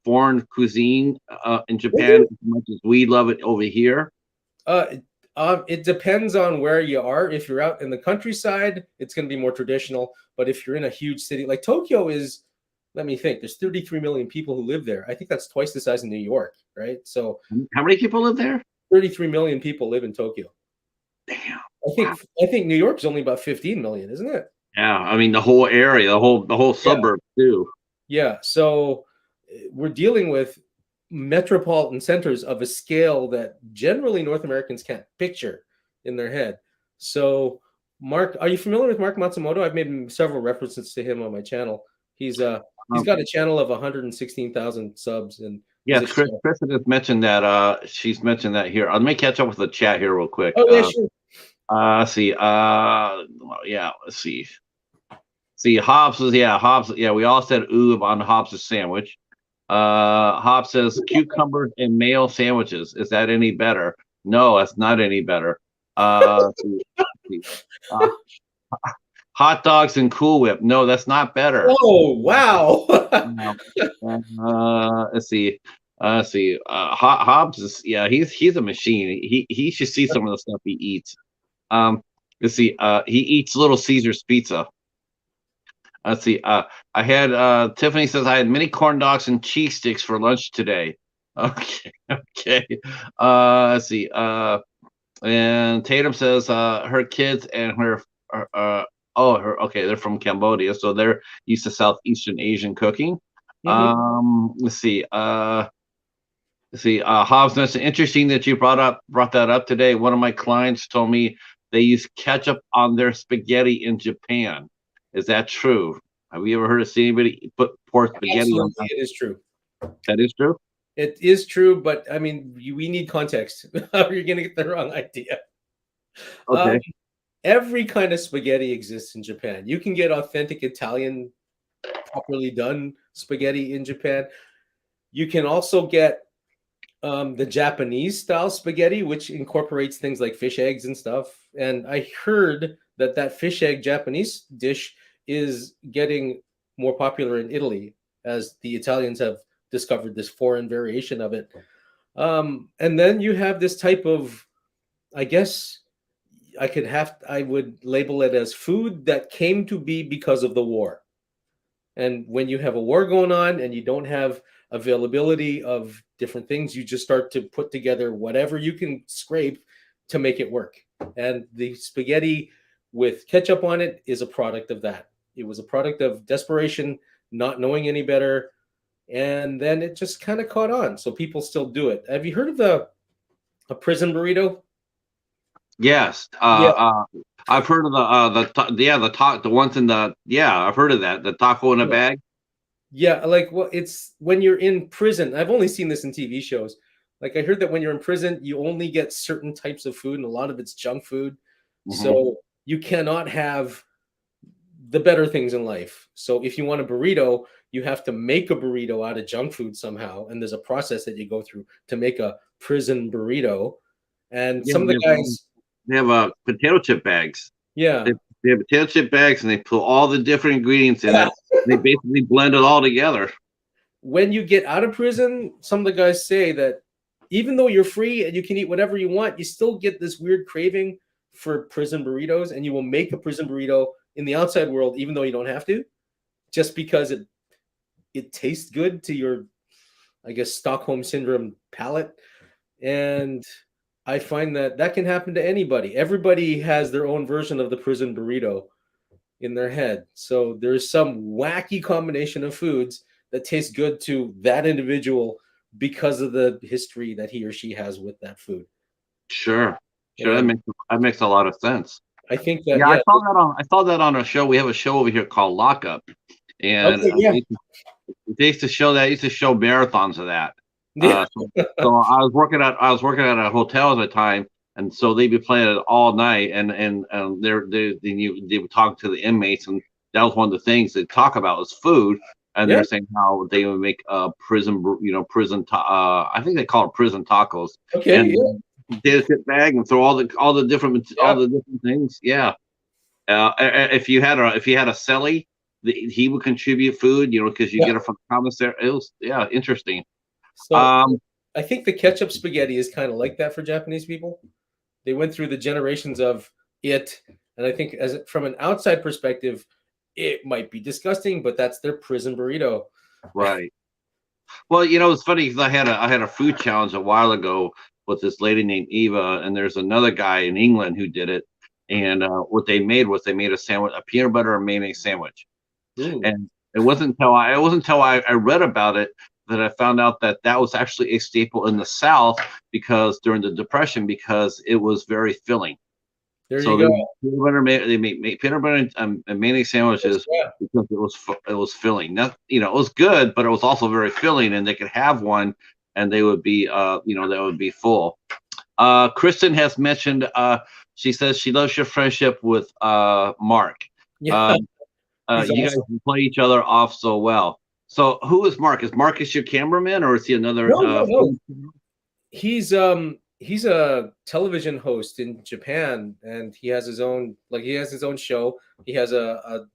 foreign cuisine in They Japan do. as much as we love it over here? Uh, it depends on where you are. If you're out in the countryside, it's going to be more traditional. But if you're in a huge city like Tokyo is, let me think, there's 33 million people who live there. I think that's twice the size of New York, right? So How many people live there? 33 million people live in Tokyo. Damn. I Wow. think I think New York's only about 15 million, isn't it? Yeah. I mean, the whole area, the whole Yeah. suburb too. Yeah. So we're dealing with metropolitan centers of a scale that generally North Americans can't picture in their head. So, Mark, are you familiar with Mark Matsumoto? I've made several references to him on my channel. He's Um, got a channel of 116,000 subs, and he's Yes, a Chris, chef. Kristen has mentioned that. She's mentioned that here. Let me catch up with the chat here real quick. Oh yeah, sure. Let's see. Yeah, let's see. See, Hobbs is yeah, Hobbs. Yeah, we all said ooh on Hobbs' sandwich. Hobbs says cucumbers and mayo sandwiches. Is that any better? No, that's not any better. Let's see, let's see. Uh, hot dogs and Cool Whip. No, that's not better. Oh wow. No. Let's see. Let's see. Hobbs is yeah, he's a machine. He should see some of the stuff he eats. Um, let's see. He eats Little Caesars pizza. Let's see. I had Tiffany says I had mini corn dogs and cheese sticks for lunch today. Okay, okay. Let's see. And Tatum says her kids and her okay, they're from Cambodia, so they're used to Southeastern Asian cooking. Mhm. Let's see. Let's see. Hobbs mentioned interesting that you brought that up today. One of my clients told me they use ketchup on their spaghetti in Japan. Is that true? Have you ever heard of seeing anybody pour spaghetti on? Absolutely, it is true. That is true. It is true, but I mean, we need context. Or you're going to get the wrong idea. Um, Okay. every kind of spaghetti exists in Japan. You can get authentic Italian, properly done spaghetti in Japan. You can also get the Japanese style spaghetti, which incorporates things like fish eggs and stuff. And I heard that that fish egg Japanese dish is getting more popular in Italy as the Italians have discovered this foreign variation of it. And then you have this type of, I guess I would label it as food that came to be because of the war. And when you have a war going on and you don't have availability of different things, you just start to put together whatever you can scrape to make it work. And the spaghetti with ketchup on it is a product of that. It was a product of desperation, not knowing any better, and then it just kind of caught on. So people still do it. Have you heard of the a prison burrito? Yes. Yeah, I've heard of the ones in the I've heard of that. The taco in a yeah, bag. yeah. Like, well, it's when you're in prison. I've only seen this in TV shows. Like, I heard that when you're in prison, you only get certain types of food, and a lot of it's junk food. Hmm. So you cannot have the better things in life. So if you want a burrito, you have to make a burrito out of junk food somehow, and there's a process that you go through to make a prison burrito. And Yeah, some of the guys, they have potato chip bags. yeah, They, they have potato chip bags, and they put all the different ingredients in yeah. it. They basically blend it all together. When you get out of prison, some of the guys say that even though you're free and you can eat whatever you want, you still get this weird craving for prison burritos, and you will make a prison burrito in the outside world, even though you don't have to, just because it tastes good to your, I guess, Stockholm syndrome palate. And I find that that can happen to anybody. Everybody has their own version of the prison burrito in their head. So there's some wacky combination of foods that taste good to that individual because of the history that he or she has with that food. Sure, sure. And That makes a lot of sense. I think that, Yeah, yeah, I saw that on a show. We have a show over here called Lockup, and okay, yeah, they used to show that. Used to show marathons of that. yeah, So I was working at a hotel at the time, and so they'd be playing it all night, and they would talk to the inmates, and that was one of the things they talk about was food, and yeah. they're saying how they would make I think they call it prison tacos, Okay, and yeah, potato chip bag and throw all yeah, the different things. Yeah. If you had a celly, he would contribute food, because you yeah. get it from the commissary. It was interesting. So Um, I think the ketchup spaghetti is kind of like that for Japanese people. They went through the generations of it, and I think as from an outside perspective, it might be disgusting, but that's their prison burrito. right. Well, it's funny because I had a food challenge a while ago with this lady named Eva, and there's another guy in England who did it. And what they made was they made a peanut butter and mayonnaise sandwich. Ooh, And it wasn't until I read about it that I found out that that was actually a staple in the South because during the Depression because it was very filling. there So you go. they made peanut butter and mayonnaise sandwiches Yeah. because it was filling. Not, it was good, but it was also very filling, and they could have one, and they would be they would be full. Kristen has mentioned. She says she loves your friendship with Mark. Yeah, Uh, he's you guys awesome. play each other off so well. So who is Mark? Is Marcus your cameraman, or is he another? No, no, no. He's a television host in Japan, and he has his own show. He has a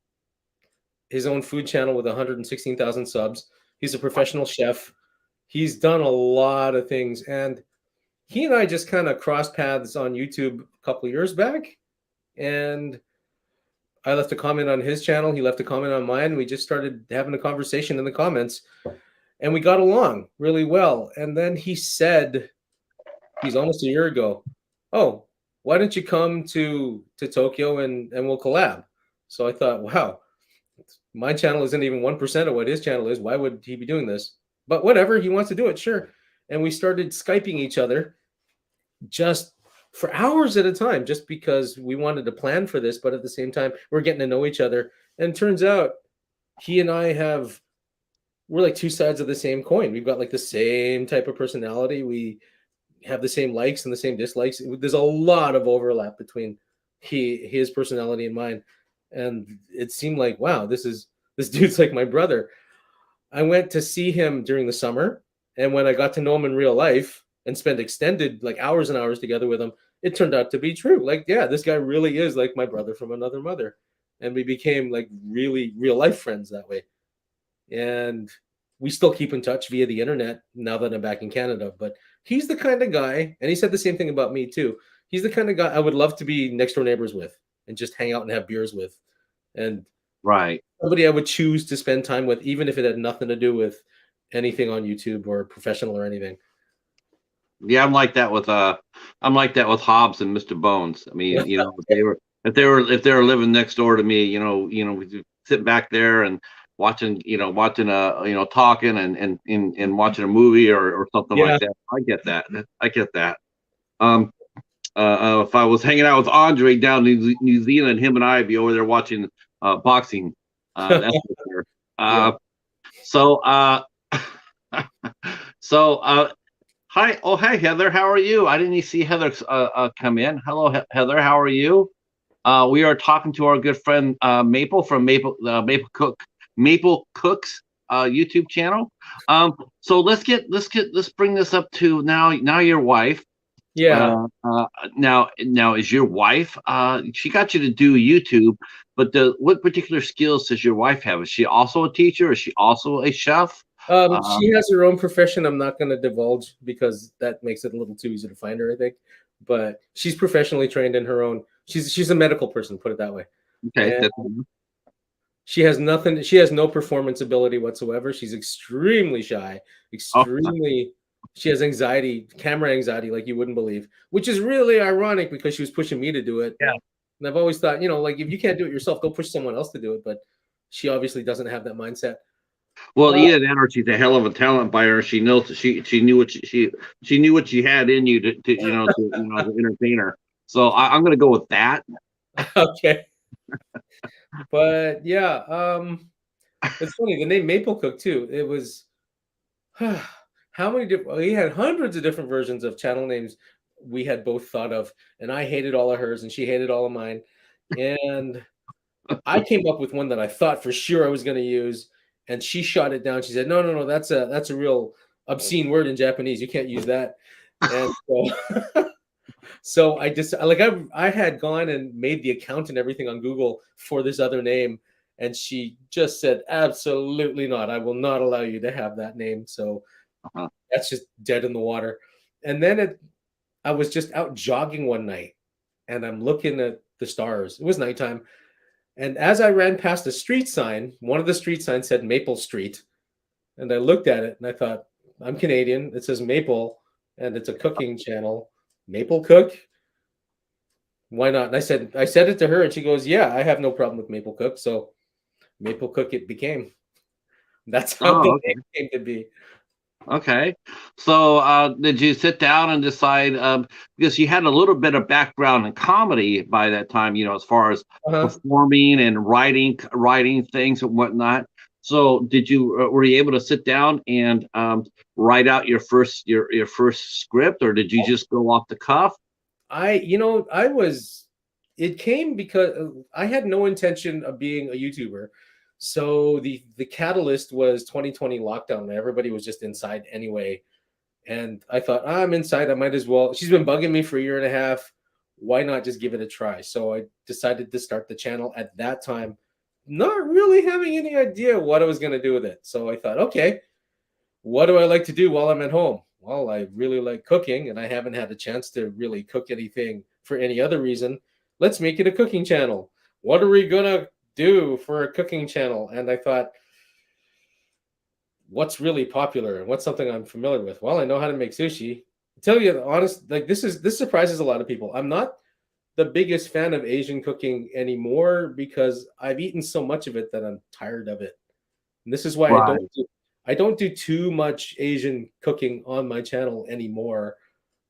his own food channel with 116,000 subs. He's a professional chef. He's done a lot of things, and he and I just kind of crossed paths on YouTube a couple of years back, and I left a comment on his channel. He left a comment on mine. We just started having a conversation in the comments, and we got along really well. And then he said, he's almost a year ago, "Oh, why don't you come to Tokyo and we'll collab?" So I thought, wow, my channel isn't even 1% of what his channel is. Why would he be doing this? But whatever, he wants to do it, sure. And we started Skyping each other just for hours at a time, just because we wanted to plan for this, but at the same time, we're getting to know each other. And turns out he and I we're like two sides of the same coin. We've got like the same type of personality. We have the same likes and the same dislikes. There's a lot of overlap between his personality and mine. And it seemed like, wow, this dude's like my brother. I went to see him during the summer, and when I got to know him in real life and spend extended like hours and hours together with him, it turned out to be true. Like, yeah, this guy really is like my brother from another mother. And we became like really real life friends that way. And we still keep in touch via the internet now that I'm back in Canada. But he's the kind of guy, and he said the same thing about me too. He's the kind of guy I would love to be next door neighbors with and just hang out and have beers with. And Right. somebody I would choose to spend time with, even if it had nothing to do with anything on YouTube or professional or anything. Yeah, I'm like that with Hobbs and Mr. Bones. I mean, if they were living next door to me, we sit back there and talking and watching a movie or something Yeah. like that. I get that. I get that. Um, if I was hanging out with Andre down in New Zealand, him and I'd be over there watching boxing. That's for sure. Yeah. So, so, hi. Oh, hi, Heather. How are you? I didn't see Heather come in. Hello, Heather. How are you? We are talking to our good friend Maple from Maple Cooks YouTube channel. So let's bring this up to now your wife. Yeah. Now is your wife? She got you to do YouTube, but what particular skills does your wife have? Is she also a teacher? Is she also a chef? She has her own profession. I'm not going to divulge because that makes it a little too easy to find her, I think. But she's professionally trained in her own. She's a medical person, put it that way. Okay, And she has nothing. She has no performance ability whatsoever. She's extremely shy. oh, Extremely. She has anxiety, camera anxiety, like you wouldn't believe, which is really ironic because she was pushing me to do it. yeah. And I've always thought, like if you can't do it yourself, go push someone else to do it. But she obviously doesn't have that mindset. Well, either that or she's a hell of a talent buyer. She knows she knew what she knew what she had in you to entertain her. So I'm going to go with that. Okay. But yeah, it's funny. The name Maplecook too. It was how many different? We had hundreds of different versions of channel names we had both thought of, and I hated all of hers, and she hated all of mine. And I came up with one that I thought for sure I was going to use, and she shot it down. She said, "No, no, no, that's a real obscene word in Japanese. You can't use that." And so, so I just I had gone and made the account and everything on Google for this other name, and she just said, "Absolutely not. I will not allow you to have that name." So Uh-huh. that's just dead in the water. And then I was just out jogging one night, and I'm looking at the stars. It was nighttime, and as I ran past a street sign, one of the street signs said Maple Street, and I looked at it and I thought, I'm Canadian. It says Maple, and it's a cooking channel. Maple Cook, why not? And I said it to her, and she goes, "Yeah, I have no problem with Maple Cook." So Maple Cook it became. That's how the Oh, name came to be. okay. So, did you sit down and decide? Because you had a little bit of background in comedy by that time, as far as Uh-huh. performing and writing things and whatnot. So, were you able to sit down and write out your first script, or did you just go off the cuff? I was. It came because I had no intention of being a YouTuber. So the catalyst was 2020 lockdown. Everybody was just inside anyway. And I thought, I'm inside. I might as well. She's been bugging me for a year and a half. Why not just give it a try? So I decided to start the channel at that time, not really having any idea what I was going to do with it. So I thought, okay, what do I like to do while I'm at home? Well, I really like cooking, and I haven't had a chance to really cook anything for any other reason. Let's make it a cooking channel. What are we going to do for a cooking channel? And I thought, what's really popular and what's something I'm familiar with? Well, I know how to make sushi. Tell you the honest, like this surprises a lot of people. I'm not the biggest fan of Asian cooking anymore because I've eaten so much of it that I'm tired of it. And this is why Right. I don't do too much Asian cooking on my channel anymore,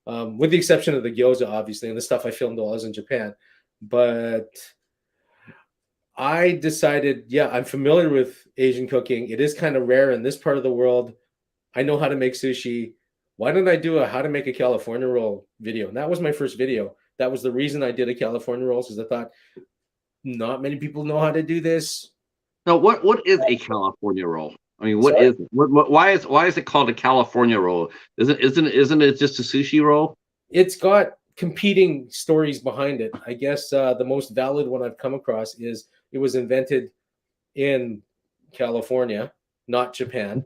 with the exception of the gyoza, obviously, and the stuff I filmed while I was in Japan. But I decided, yeah, I'm familiar with Asian cooking. It is kind of rare in this part of the world. I know how to make sushi. Why don't I do a how to make a California roll video? And that was my first video. That was the reason I did a California rolls because I thought not many people know how to do this. So, what is a California roll? I mean, what Sorry. is why is it called a California roll? Isn't it just a sushi roll? It's got competing stories behind it. I guess the most valid one I've come across is it was invented in California, not Japan,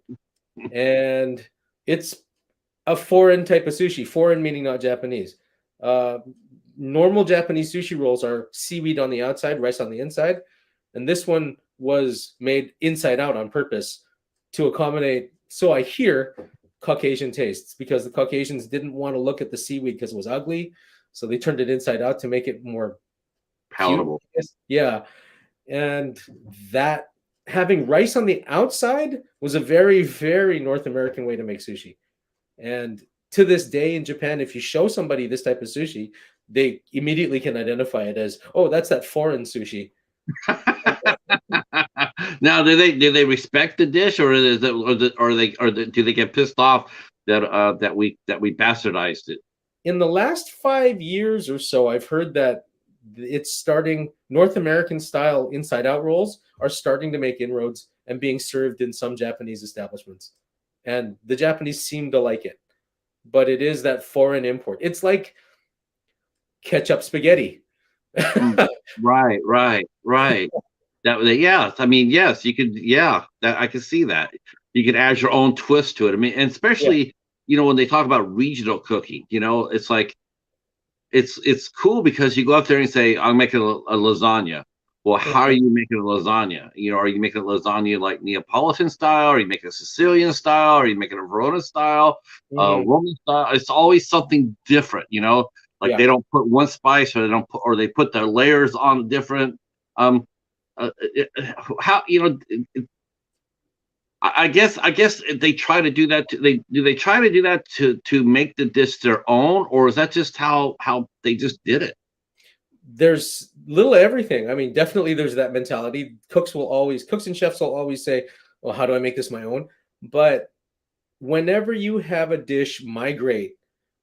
and it's a foreign type of sushi. Foreign meaning not Japanese. Uh, Normal Japanese sushi rolls are seaweed on the outside, rice on the inside, and this one was made inside out on purpose to accommodate. So I hear Caucasian tastes because the Caucasians didn't want to look at the seaweed because it was ugly, so they turned it inside out to make it more cute. palatable. Yeah. And that having rice on the outside was a very, very North American way to make sushi. And to this day in Japan, if you show somebody this type of sushi, they immediately can identify it as, oh, that's that foreign sushi. Now, do they respect the dish, or is it, do they get pissed off that we bastardized it? In the last 5 years or so, I've heard that it's starting, North American style inside out rolls are starting to make inroads and being served in some Japanese establishments. And the Japanese seem to like it. But it is that foreign import. It's like ketchup spaghetti. Mm. Right. Yeah. I mean, yes, you could. Yeah, that I can see that. You could add your own twist to it. I mean, and Yeah. especially when they talk about regional cooking, it's like it's cool because you go up there and say, "I'm making a lasagna." Well, how are you making a lasagna? Are you making a lasagna like Neapolitan style? Are you making a Sicilian style? Are you making a Verona style? Mhm. Roman style? It's always something different, Like Yeah. they don't put one spice, or they put their layers on different. Um, how I guess they try to do that. They try to do that to make the dish their own, or is that just how they just did it? There's little everything. I mean, definitely there's that mentality. Cooks and chefs will always say, well, how do I make this my own? But whenever you have a dish migrate,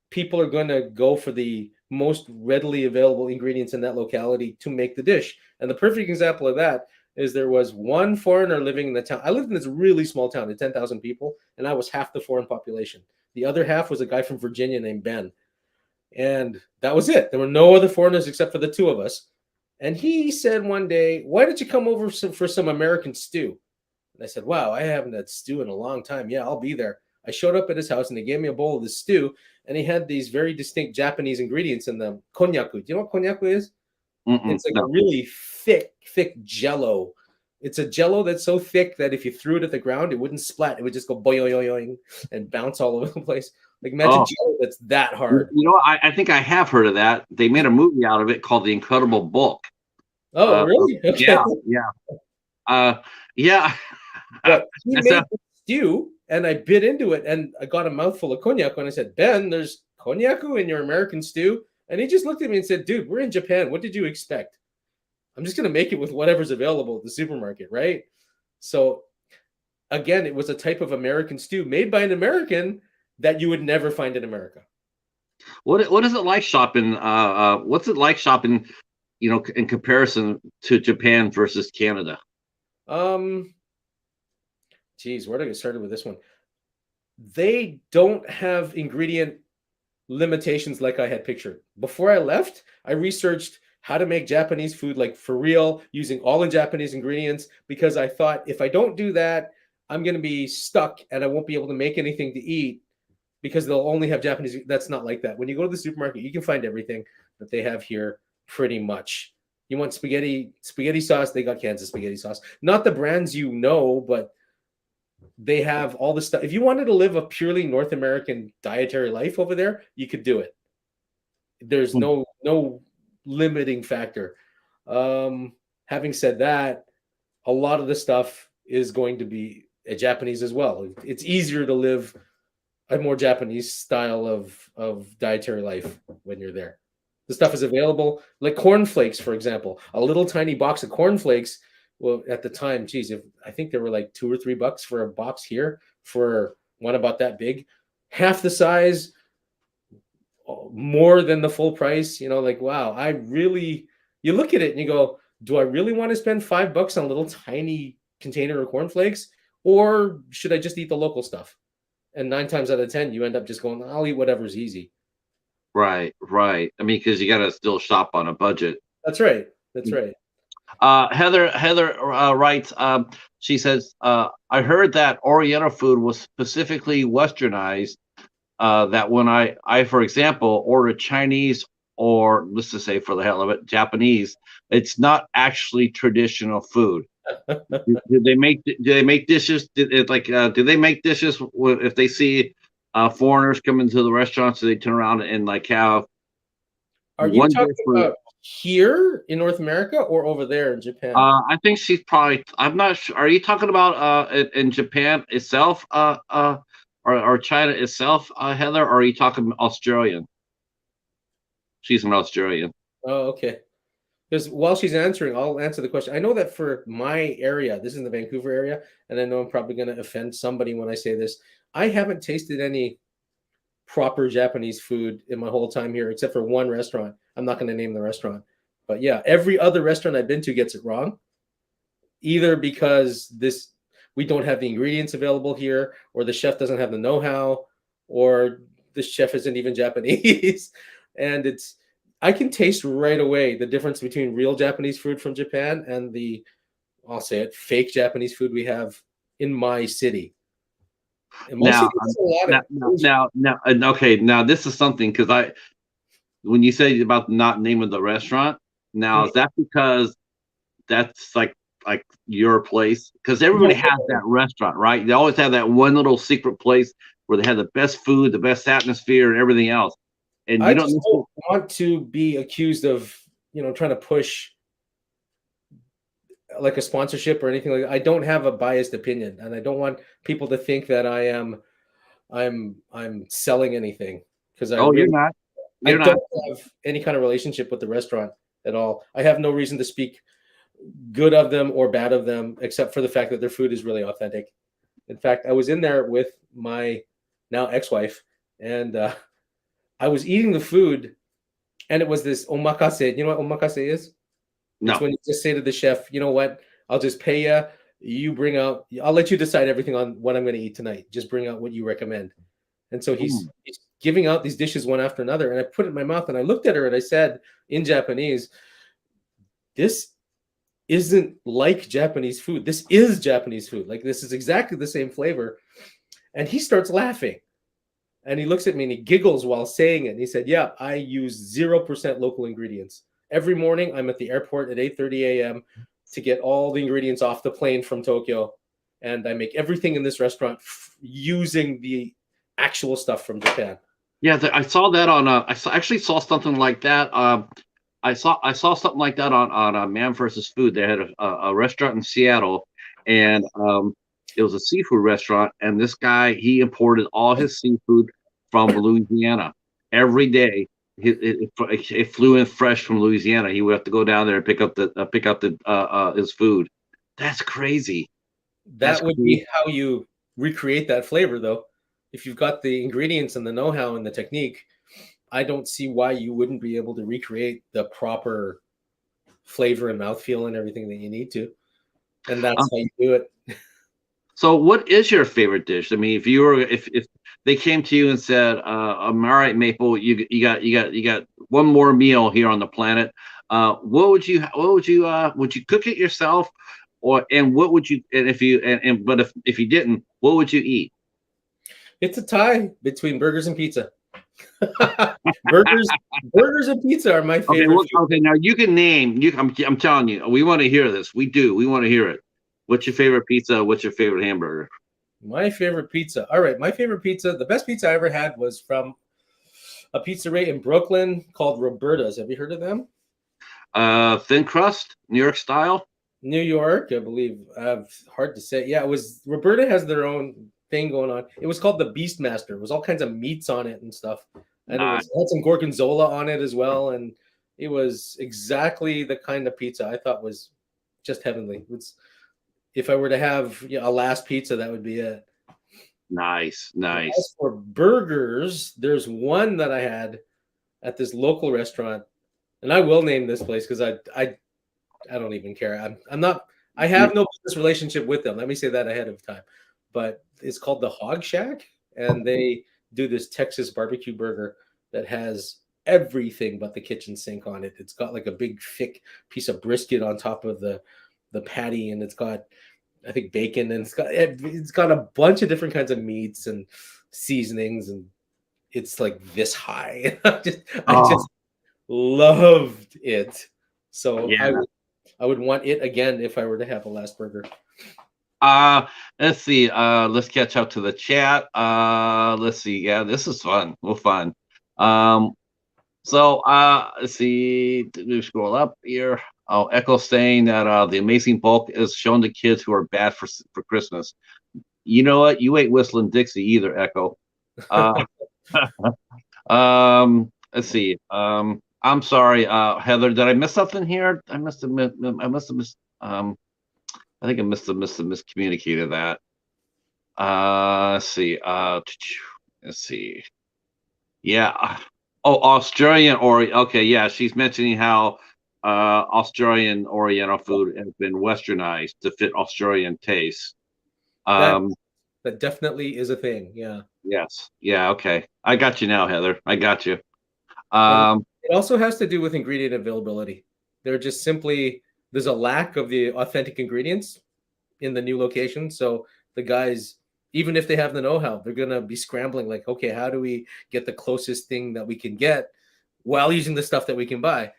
people are going to go for the most readily available ingredients in that locality to make the dish. And the perfect example of that is there was one foreigner living in the town. I lived in this really small town of 10,000 people, and I was half the foreign population. The other half was a guy from Virginia named Ben. And that was it. There were no other foreigners except for the two of us. And he said one day, why don't you come over for some American stew? And I said, wow, I haven't had stew in a long time. Yeah, I'll be there. I showed up at his house and he gave me a bowl of the stew. And he had these very distinct Japanese ingredients in them. Konnyaku. Do you know what konnyaku is? It's like a No. really thick jello. It's a jello that's so thick that if you threw it at the ground, it wouldn't splat. It would just go boing and bounce all over the place. Like imagine Oh, jello that's that hard. I think I have heard of that. They made a movie out of it called The Incredible Bulk. Oh, Uh, really? Okay. yeah. Uh, yeah. But he That's made a the stew, and I bit into it, and I got a mouthful of cognac. And I said, Ben, there's cognacu in your American stew. And he just looked at me and said, dude, we're in Japan. What did you expect? I'm just going to make it with whatever's available at the supermarket, right? So, again, it was a type of American stew made by an American that you would never find in America. what is it like shopping? What's it like shopping? In comparison to Japan versus Canada. Um, Geez, where do I get started with this one? They don't have ingredient limitations like I had pictured. Before I left, I researched how to make Japanese food like for real using all in Japanese ingredients because I thought if I don't do that, I'm going to be stuck and I won't be able to make anything to eat because they'll only have Japanese. That's not like that. When you go to the supermarket, you can find everything that they have here pretty much. You want spaghetti sauce, they got cans of spaghetti sauce. Not the brands you know, but they have all the stuff. If you wanted to live a purely North American dietary life over there, you could do it. There's Hmm. no limiting factor. Having said that, a lot of the stuff is going to be Japanese as well. It's easier to live a more Japanese style of dietary life when you're there. The stuff is available, like cornflakes, for example. A little tiny box of cornflakes. Well, at the time, geez, I think they were like $2 or $3 for a box here for one about that big, half the size, more than the full price. Like wow, I really. You look at it and you go, do I really want to spend $5 on a little tiny container of cornflakes, or should I just eat the local stuff? And 9 times out of 10, you end up just going, I'll eat whatever's easy. Right. I mean, because you got to still shop on a budget. That's right. That's right. Heather writes. She says, "I heard that Oriental food was specifically Westernized. That when I, for example, order Chinese or let's just say for the hell of it, Japanese, it's not actually traditional food. Do they make dishes? Do they make dishes if they see foreigners come into the restaurant? So they turn around and like have Are you one dish talking for about? Here in North America or over there in Japan? I think she's probably. I'm not sure. Are you talking about in Japan itself, or China itself, Heather? Or are you talking Australian? She's an Australian. Oh, okay. Because while she's answering, I'll answer the question. I know that for my area, this is in the Vancouver area, and I know I'm probably going to offend somebody when I say this. I haven't tasted any proper Japanese food in my whole time here, except for one restaurant. I'm not going to name the restaurant. But yeah, every other restaurant I've been to gets it wrong, either because we don't have the ingredients available here, or the chef doesn't have the know-how, or the chef isn't even Japanese. And I can taste right away the difference between real Japanese food from Japan and I'll say it, fake Japanese food we have in my city. And my city has a lot of okay. Now this is something because when you say about not naming the restaurant, now is that because that's like your place? Because everybody has that restaurant, right? They always have that one little secret place where they have the best food, the best atmosphere, and everything else. And I don't want to be accused of, trying to push like a sponsorship or anything like that. I don't have a biased opinion, and I don't want people to think that I'm selling anything, because you're not. I don't have any kind of relationship with the restaurant at all. I have no reason to speak good of them or bad of them, except for the fact that their food is really authentic. In fact, I was in there with my now ex-wife, and I was eating the food, and it was this omakase. You know what omakase is? No. It's when you just say to the chef, you know what, I'll just pay you. I'll let you decide everything on what I'm going to eat tonight. Just bring out what you recommend. And so he's giving out these dishes one after another. And I put it in my mouth, and I looked at her and I said in Japanese, this isn't like Japanese food. This is Japanese food. Like, this is exactly the same flavor. And he starts laughing. And he looks at me and he giggles while saying it. And he said, yeah, I use 0% local ingredients. Every morning I'm at the airport at 8:30 a.m. to get all the ingredients off the plane from Tokyo. And I make everything in this restaurant using the actual stuff from Japan. Yeah, I saw that on. Actually saw something like that. I saw something like that on Man vs. Food. They had a restaurant in Seattle, and it was a seafood restaurant. And this guy, he imported all his seafood from Louisiana every day. It flew in fresh from Louisiana. He would have to go down there and pick up his food. That's crazy. That would be how you recreate that flavor, though. If you've got the ingredients and the know-how and the technique, I don't see why you wouldn't be able to recreate the proper flavor and mouthfeel and everything that you need to. And that's how you do it. So what is your favorite dish? I mean, if they came to you and said, all right, Maple, you got one more meal here on the planet. Would you cook it yourself, but if you didn't, what would you eat? It's a tie between burgers and pizza. burgers and pizza are my favorite. Okay, now you can name. I'm telling you, we want to hear this. We do. We want to hear it. What's your favorite pizza? What's your favorite hamburger? My favorite pizza. All right, my favorite pizza. The best pizza I ever had was from a pizzeria in Brooklyn called Roberta's. Have you heard of them? Thin crust, New York style. New York, I believe. Hard to say. Yeah, it was. Roberta has their own thing going on. It was called the Beastmaster. It was all kinds of meats on it and stuff, and it had some gorgonzola on it as well. And it was exactly the kind of pizza I thought was just heavenly. If I were to have a last pizza, that would be it. Nice. As for burgers, there's one that I had at this local restaurant, and I will name this place because I don't even care. I have no business relationship with them. Let me say that ahead of time. But it's called the Hog Shack, and they do this Texas barbecue burger that has everything but the kitchen sink on it. It's got like a big thick piece of brisket on top of the patty, and it's got, I think, bacon, and it's got a bunch of different kinds of meats and seasonings, and it's like this high. I just loved it. So yeah. I would want it again if I were to have a last burger. Let's see. Let's catch up to the chat. Let's see. Yeah, this is fun. Fun. So let's see. We scroll up here. Oh, Echo saying that the amazing bulk is shown to kids who are bad for Christmas. You know what? You ain't whistling Dixie either, Echo. Uh, let's see. I'm sorry, Heather. Did I miss something here? I must have. I must have missed. I think I must have miscommunicated that. Let's see. Let's see. Yeah. Oh, Australian okay, yeah, she's mentioning how Australian Oriental food has been westernized to fit Australian tastes. That Um, that definitely is a thing. Yeah. yes. Yeah, okay. I got you now, Heather. I got you. And Um, it also has to do with ingredient availability. They're just simply there's a lack of the authentic ingredients in the new location. So the guys, even if they have the know-how, they're gonna be scrambling like, okay, how do we get the closest thing that we can get while using the stuff that we can buy?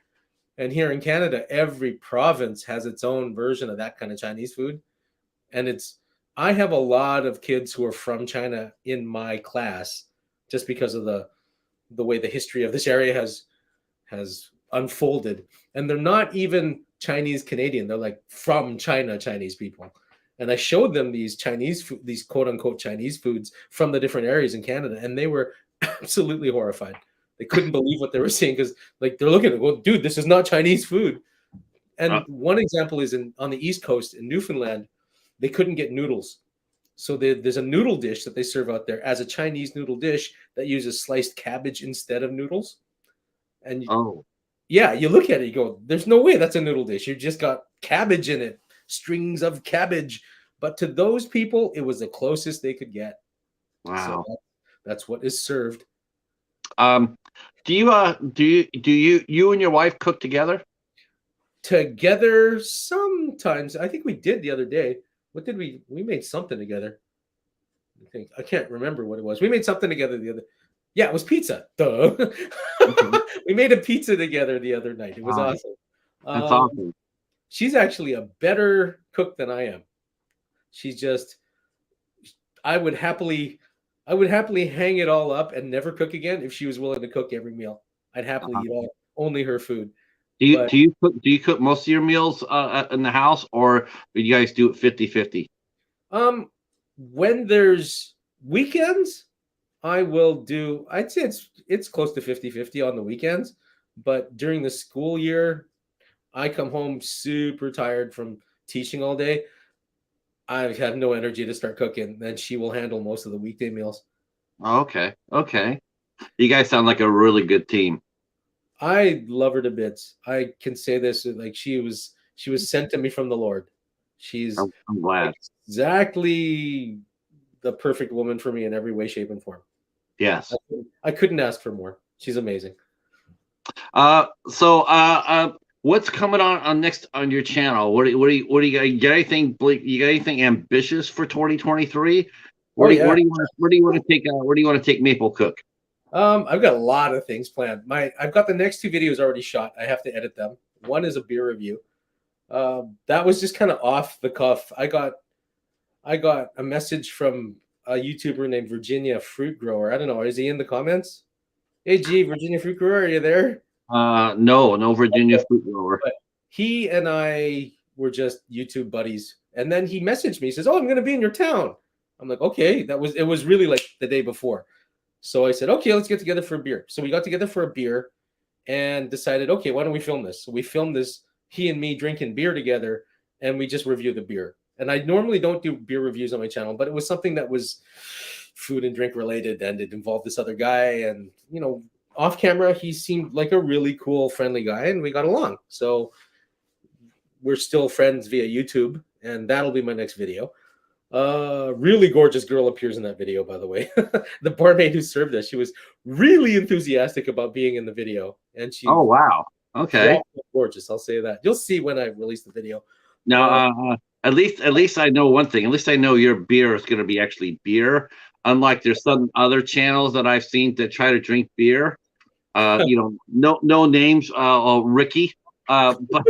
And here in Canada, every province has its own version of that kind of Chinese food. And it's I have a lot of kids who are from China in my class just because of the way the history of this area has unfolded. And they're not even Chinese Canadian. They're like from China Chinese people. And I showed them these these quote unquote Chinese foods from the different areas in Canada, and they were absolutely horrified. They couldn't believe what they were seeing because, like, they're looking at, well, dude, this is not Chinese food. uh, And one example is on the East Coast in Newfoundland, they couldn't get noodles. So there's a noodle dish that they serve out there as a Chinese noodle dish that uses sliced cabbage instead of noodles. And oh, yeah, you look at it, you go, there's no way that's a noodle dish. You just got cabbage in it, strings of cabbage. But to those people, it was the closest they could get. So wow. that's what is served. Um, do you and your wife cook together? Together sometimes. I think we did the other day. What did we made something together. I can't remember what it was. We made something together the other. Yeah, it was pizza. Duh. Okay. We made a pizza together the other night. It was Uh, awesome. that's Um, awesome. she's actually a better cook than I am. She's just I would happily I would happily hang it all up and never cook again if she was willing to cook every meal. I'd happily Uh, eat only her food. do you But do you cook do you cook most of your meals in the house, or do you guys do it 50-50? um when there's weekends, I'd say it's close to 50-50 on the weekends, but during the school year, I come home super tired from teaching all day. I have no energy to start cooking. Then she will handle most of the weekday meals. Okay, okay. You guys sound like a really good team. I love her to bits. I can say this like she was sent to me from the Lord. She's I'm glad. exactly the perfect woman for me in every way, shape, and form. Yes. I couldn't ask for more. She's amazing. So what's coming on next on your channel? What do you got anything, Blake? You got anything ambitious for 2023? Oh yeah. Where do you want to take where do you want to take Maplecook? I've got a lot of things planned. I've got the next two videos already shot. I have to edit them. One is a beer review. That was just kind of off the cuff. I got a message from a YouTuber named Virginia Fruit Grower. I don't know. Is he in the comments? Hey, G, Virginia Fruit Grower, are you there? No Virginia fruit grower. But he and I were just YouTube buddies. And then he messaged me. He says, "Oh, I'm going to be in your town." I'm like, "Okay." It was really like the day before. So I said, "Okay, let's get together for a beer." So we got together for a beer and decided, "Okay, why don't we film this?" So we filmed this, he and me drinking beer together, and we just review the beer. And I normally don't do beer reviews on my channel, but it was something that was food and drink related, and it involved this other guy. And, off camera, he seemed like a really cool, friendly guy, and we got along. So we're still friends via YouTube, and that'll be my next video. Really gorgeous girl appears in that video, by the way. The barmaid who served us, she was really enthusiastic about being in the video, and Oh wow. yeah, Okay. gorgeous. I'll say that. You'll see when I release the video. Now, Uh, at least I know one thing. At least I know your beer is going to be actually beer. Unlike there's some other channels that I've seen that try to drink beer. No names. Ricky. But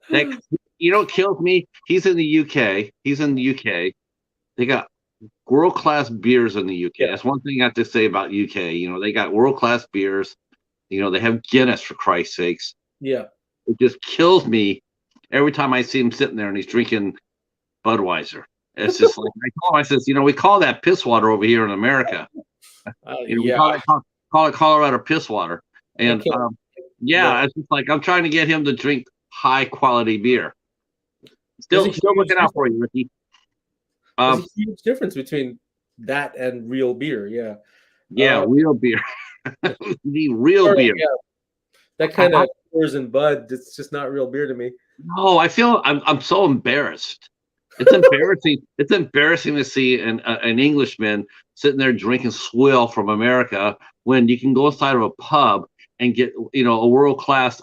that kills me. He's in the UK. He's in the UK. They got world-class beers in the UK. Yeah, That's one thing I have to say about UK. You know, they got world-class beers. You know, they have Guinness, for Christ's sakes. yeah. It just kills me every time I see him sitting there and he's drinking Budweiser. It's just like I says, you know, we call that piss water over here in America. You know, we Yeah, call it Colorado piss water. I And can't. No, yeah, it's just like I'm trying to get him to drink high quality beer. there's a Still huge looking out for difference. you, Ricky. There's a Um, huge difference between that and real beer. Yeah. yeah, Uh, real beer. We need real Sort of. beer. Yeah. That kind I, of Coors and Bud. It's just not real beer to me. no, I feel I'm so embarrassed. It's embarrassing. It's embarrassing to see an Englishman sitting there drinking swill from America when you can go inside of a pub and get a world class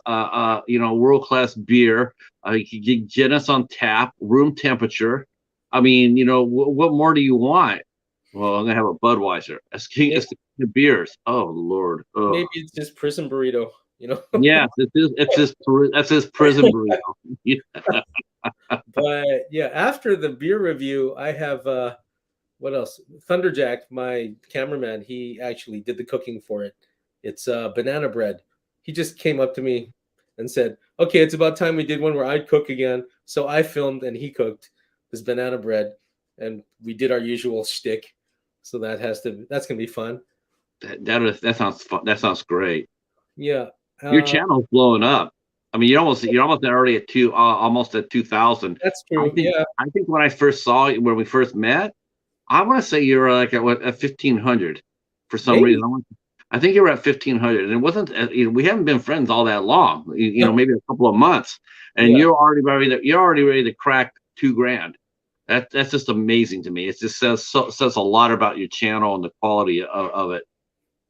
beer. You can get Guinness on tap, room temperature. I mean, what more do you want? Well, I'm gonna have a Budweiser. Maybe, It's the king of beers. Oh Lord. Oh maybe it's just prison burrito. You know. yes, that's his prison burrito. Yeah. But yeah, after the beer review, I have what else? Thunderjack, my cameraman, he actually did the cooking for it. It's banana bread. He just came up to me and said, "Okay, it's about time we did one where I'd cook again." So I filmed and he cooked this banana bread, and we did our usual shtick. So that's gonna be fun. That sounds fun. That sounds great. Yeah. Your Uh, channel's blowing up. I mean, you're almost already at almost at 2,000. that's I true. think Yeah. I think when I first saw you, when we first met, I want to say you were like at 1,500 for some reason. Maybe. I think you were at 1,500, and it wasn't. We haven't been friends all that long. Maybe a couple of months, and Yeah. you're already ready to crack 2 grand. That's just amazing to me. It just says a lot about your channel and the quality of it.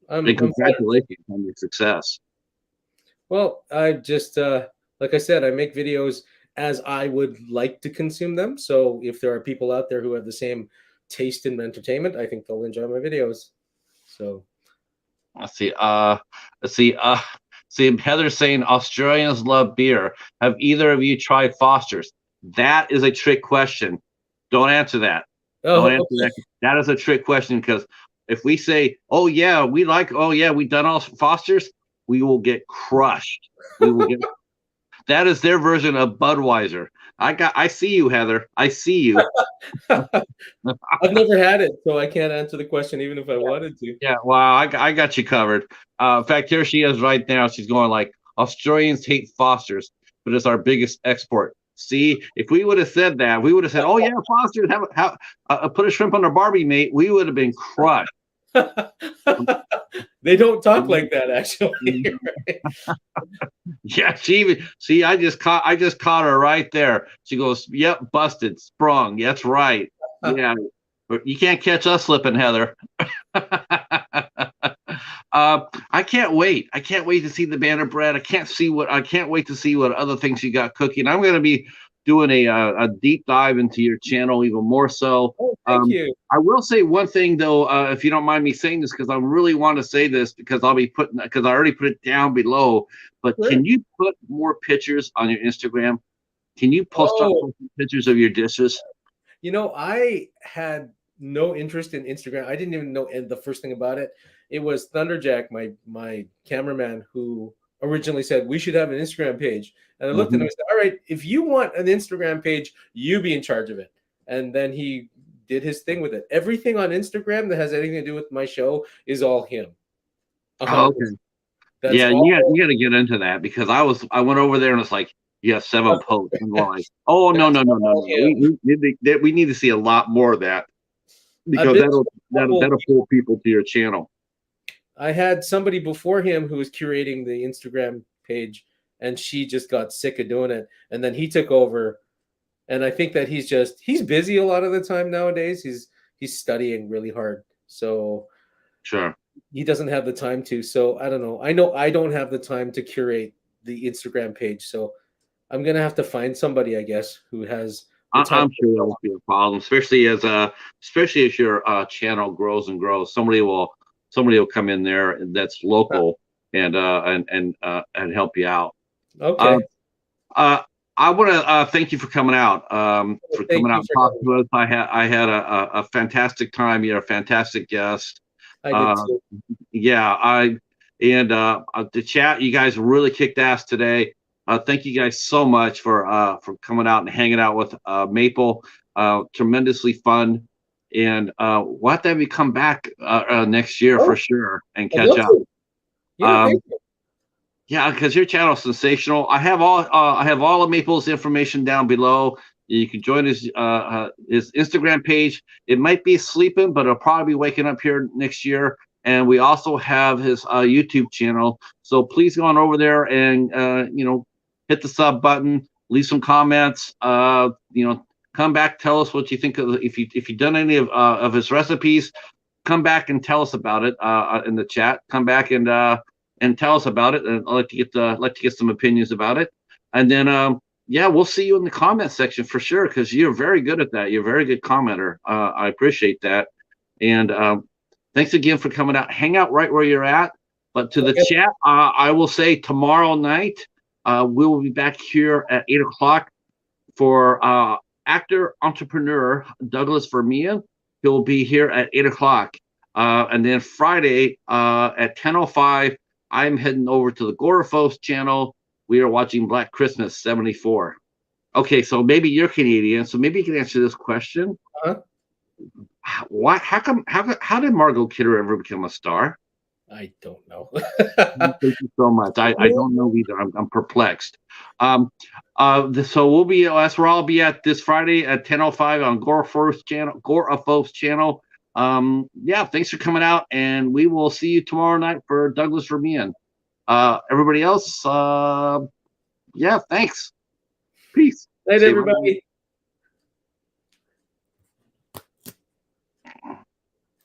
And I'm flattered. congratulations on your success. Well, I just like I said, I make videos as I would like to consume them. So if there are people out there who have the same taste in entertainment, I think they'll enjoy my videos. So Let's see. Let's see. See, Heather's saying Australians love beer. Have either of you tried Foster's? That is a trick question. Don't answer that. Don't oh, answer that. That is a trick question because if we say, "Oh yeah, we done all Foster's," we will get crushed. We will get. That is their version of Budweiser. I see you, Heather. I see you. I've never had it, so I can't answer the question even if I wanted to. Yeah, well, I got you covered. In fact, here she is right now. She's going like Australians hate Foster's, but it's our biggest export. See, if we would have said that, we would have said, "Oh yeah, Foster's put a shrimp on our Barbie, mate." We would have been crushed. They don't talk like that, actually. Yeah, she even see. I just caught her right there. She goes, "Yep, busted, sprung. That's right. Yeah, but you can't catch us slipping, Heather." I can't wait. I can't wait to see the banner bread. I can't wait to see what other things you got cooking. I'm going to be doing a deep dive into your channel even more so. Oh, thank you. I will say one thing though, if you don't mind me saying this, because I really want to say this because because I already put it down below. But Sure. can you put more pictures on your Instagram? Can you post up Oh, pictures of your dishes? I had no interest in Instagram. I didn't even know the first thing about it. It was Thunderjack, my cameraman, who originally said we should have an Instagram page. And I looked at him Mhm. and said, "All right, if you want an Instagram page, you be in charge of it." And then he did his thing with it. Everything on Instagram that has anything to do with my show is all him. Oh, 100%. okay. That's Yeah, all. you got to get into that because I went over there and it's like you have 7 posts. I'm going like, oh no That's no no no all no. him. We need to see a lot more of that I've because been to a couple. that'll pull people to your channel. I had somebody before him who was curating the Instagram page, and she just got sick of doing it. And then he took over, and I think that he's busy a lot of the time nowadays. He's studying really hard, so Sure. he doesn't have the time to. So I don't know. I know I don't have the time to curate the Instagram page, so I'm gonna have to find somebody, I guess, who has the time. I'm sure that won't be a problem, especially as your channel grows and grows. Somebody will come in there that's local and help you out. Uh, Okay. uh, I want to thank you for coming out. For Thank coming out you and for talking having to me. us. I had a fantastic time. You're a fantastic guest. I did Uh, too. yeah, the chat. You guys really kicked ass today. Thank you guys so much for coming out and hanging out with Maple. Tremendously fun, and we'll have to have you come back next year for Oh, sure and I'd catch love up. to. Yeah, Um, thank you. yeah, because your channel is sensational. I have all of Maple's information down below. You can join his Instagram page. It might be sleeping, but it'll probably be waking up here next year. And we also have his YouTube channel. So please go on over there and hit the sub button, leave some comments. Come back, tell us what you think of if you've done any of his recipes. Come back and tell us about it in the chat. Come back and tell us about it. And I'd like to get some opinions about it. And then yeah, we'll see you in the comment section for sure because you're very good at that. You're a very good commenter. I appreciate that. And thanks again for coming out. Hang out right where you're at. But to the Okay. chat, I will say tomorrow night we will be back here at 8 o'clock for actor entrepreneur Douglas Vermea. He'll be here at 8 o'clock. And then Friday at 10:05, I'm heading over to the Gorafos channel. We are watching Black Christmas 74. Okay, so maybe you're Canadian, so maybe you can answer this question. Uh-huh. Why? How did Margot Kidder ever become a star? I don't know. Thank you so much. I don't know either. I'm perplexed. So that's where I'll be at this Friday at 10:05 on Gorafos channel. Yeah, thanks for coming out, and we will see you tomorrow night for Douglas Vermean. Everybody else, yeah, thanks. Peace. Night, Say bye. everybody.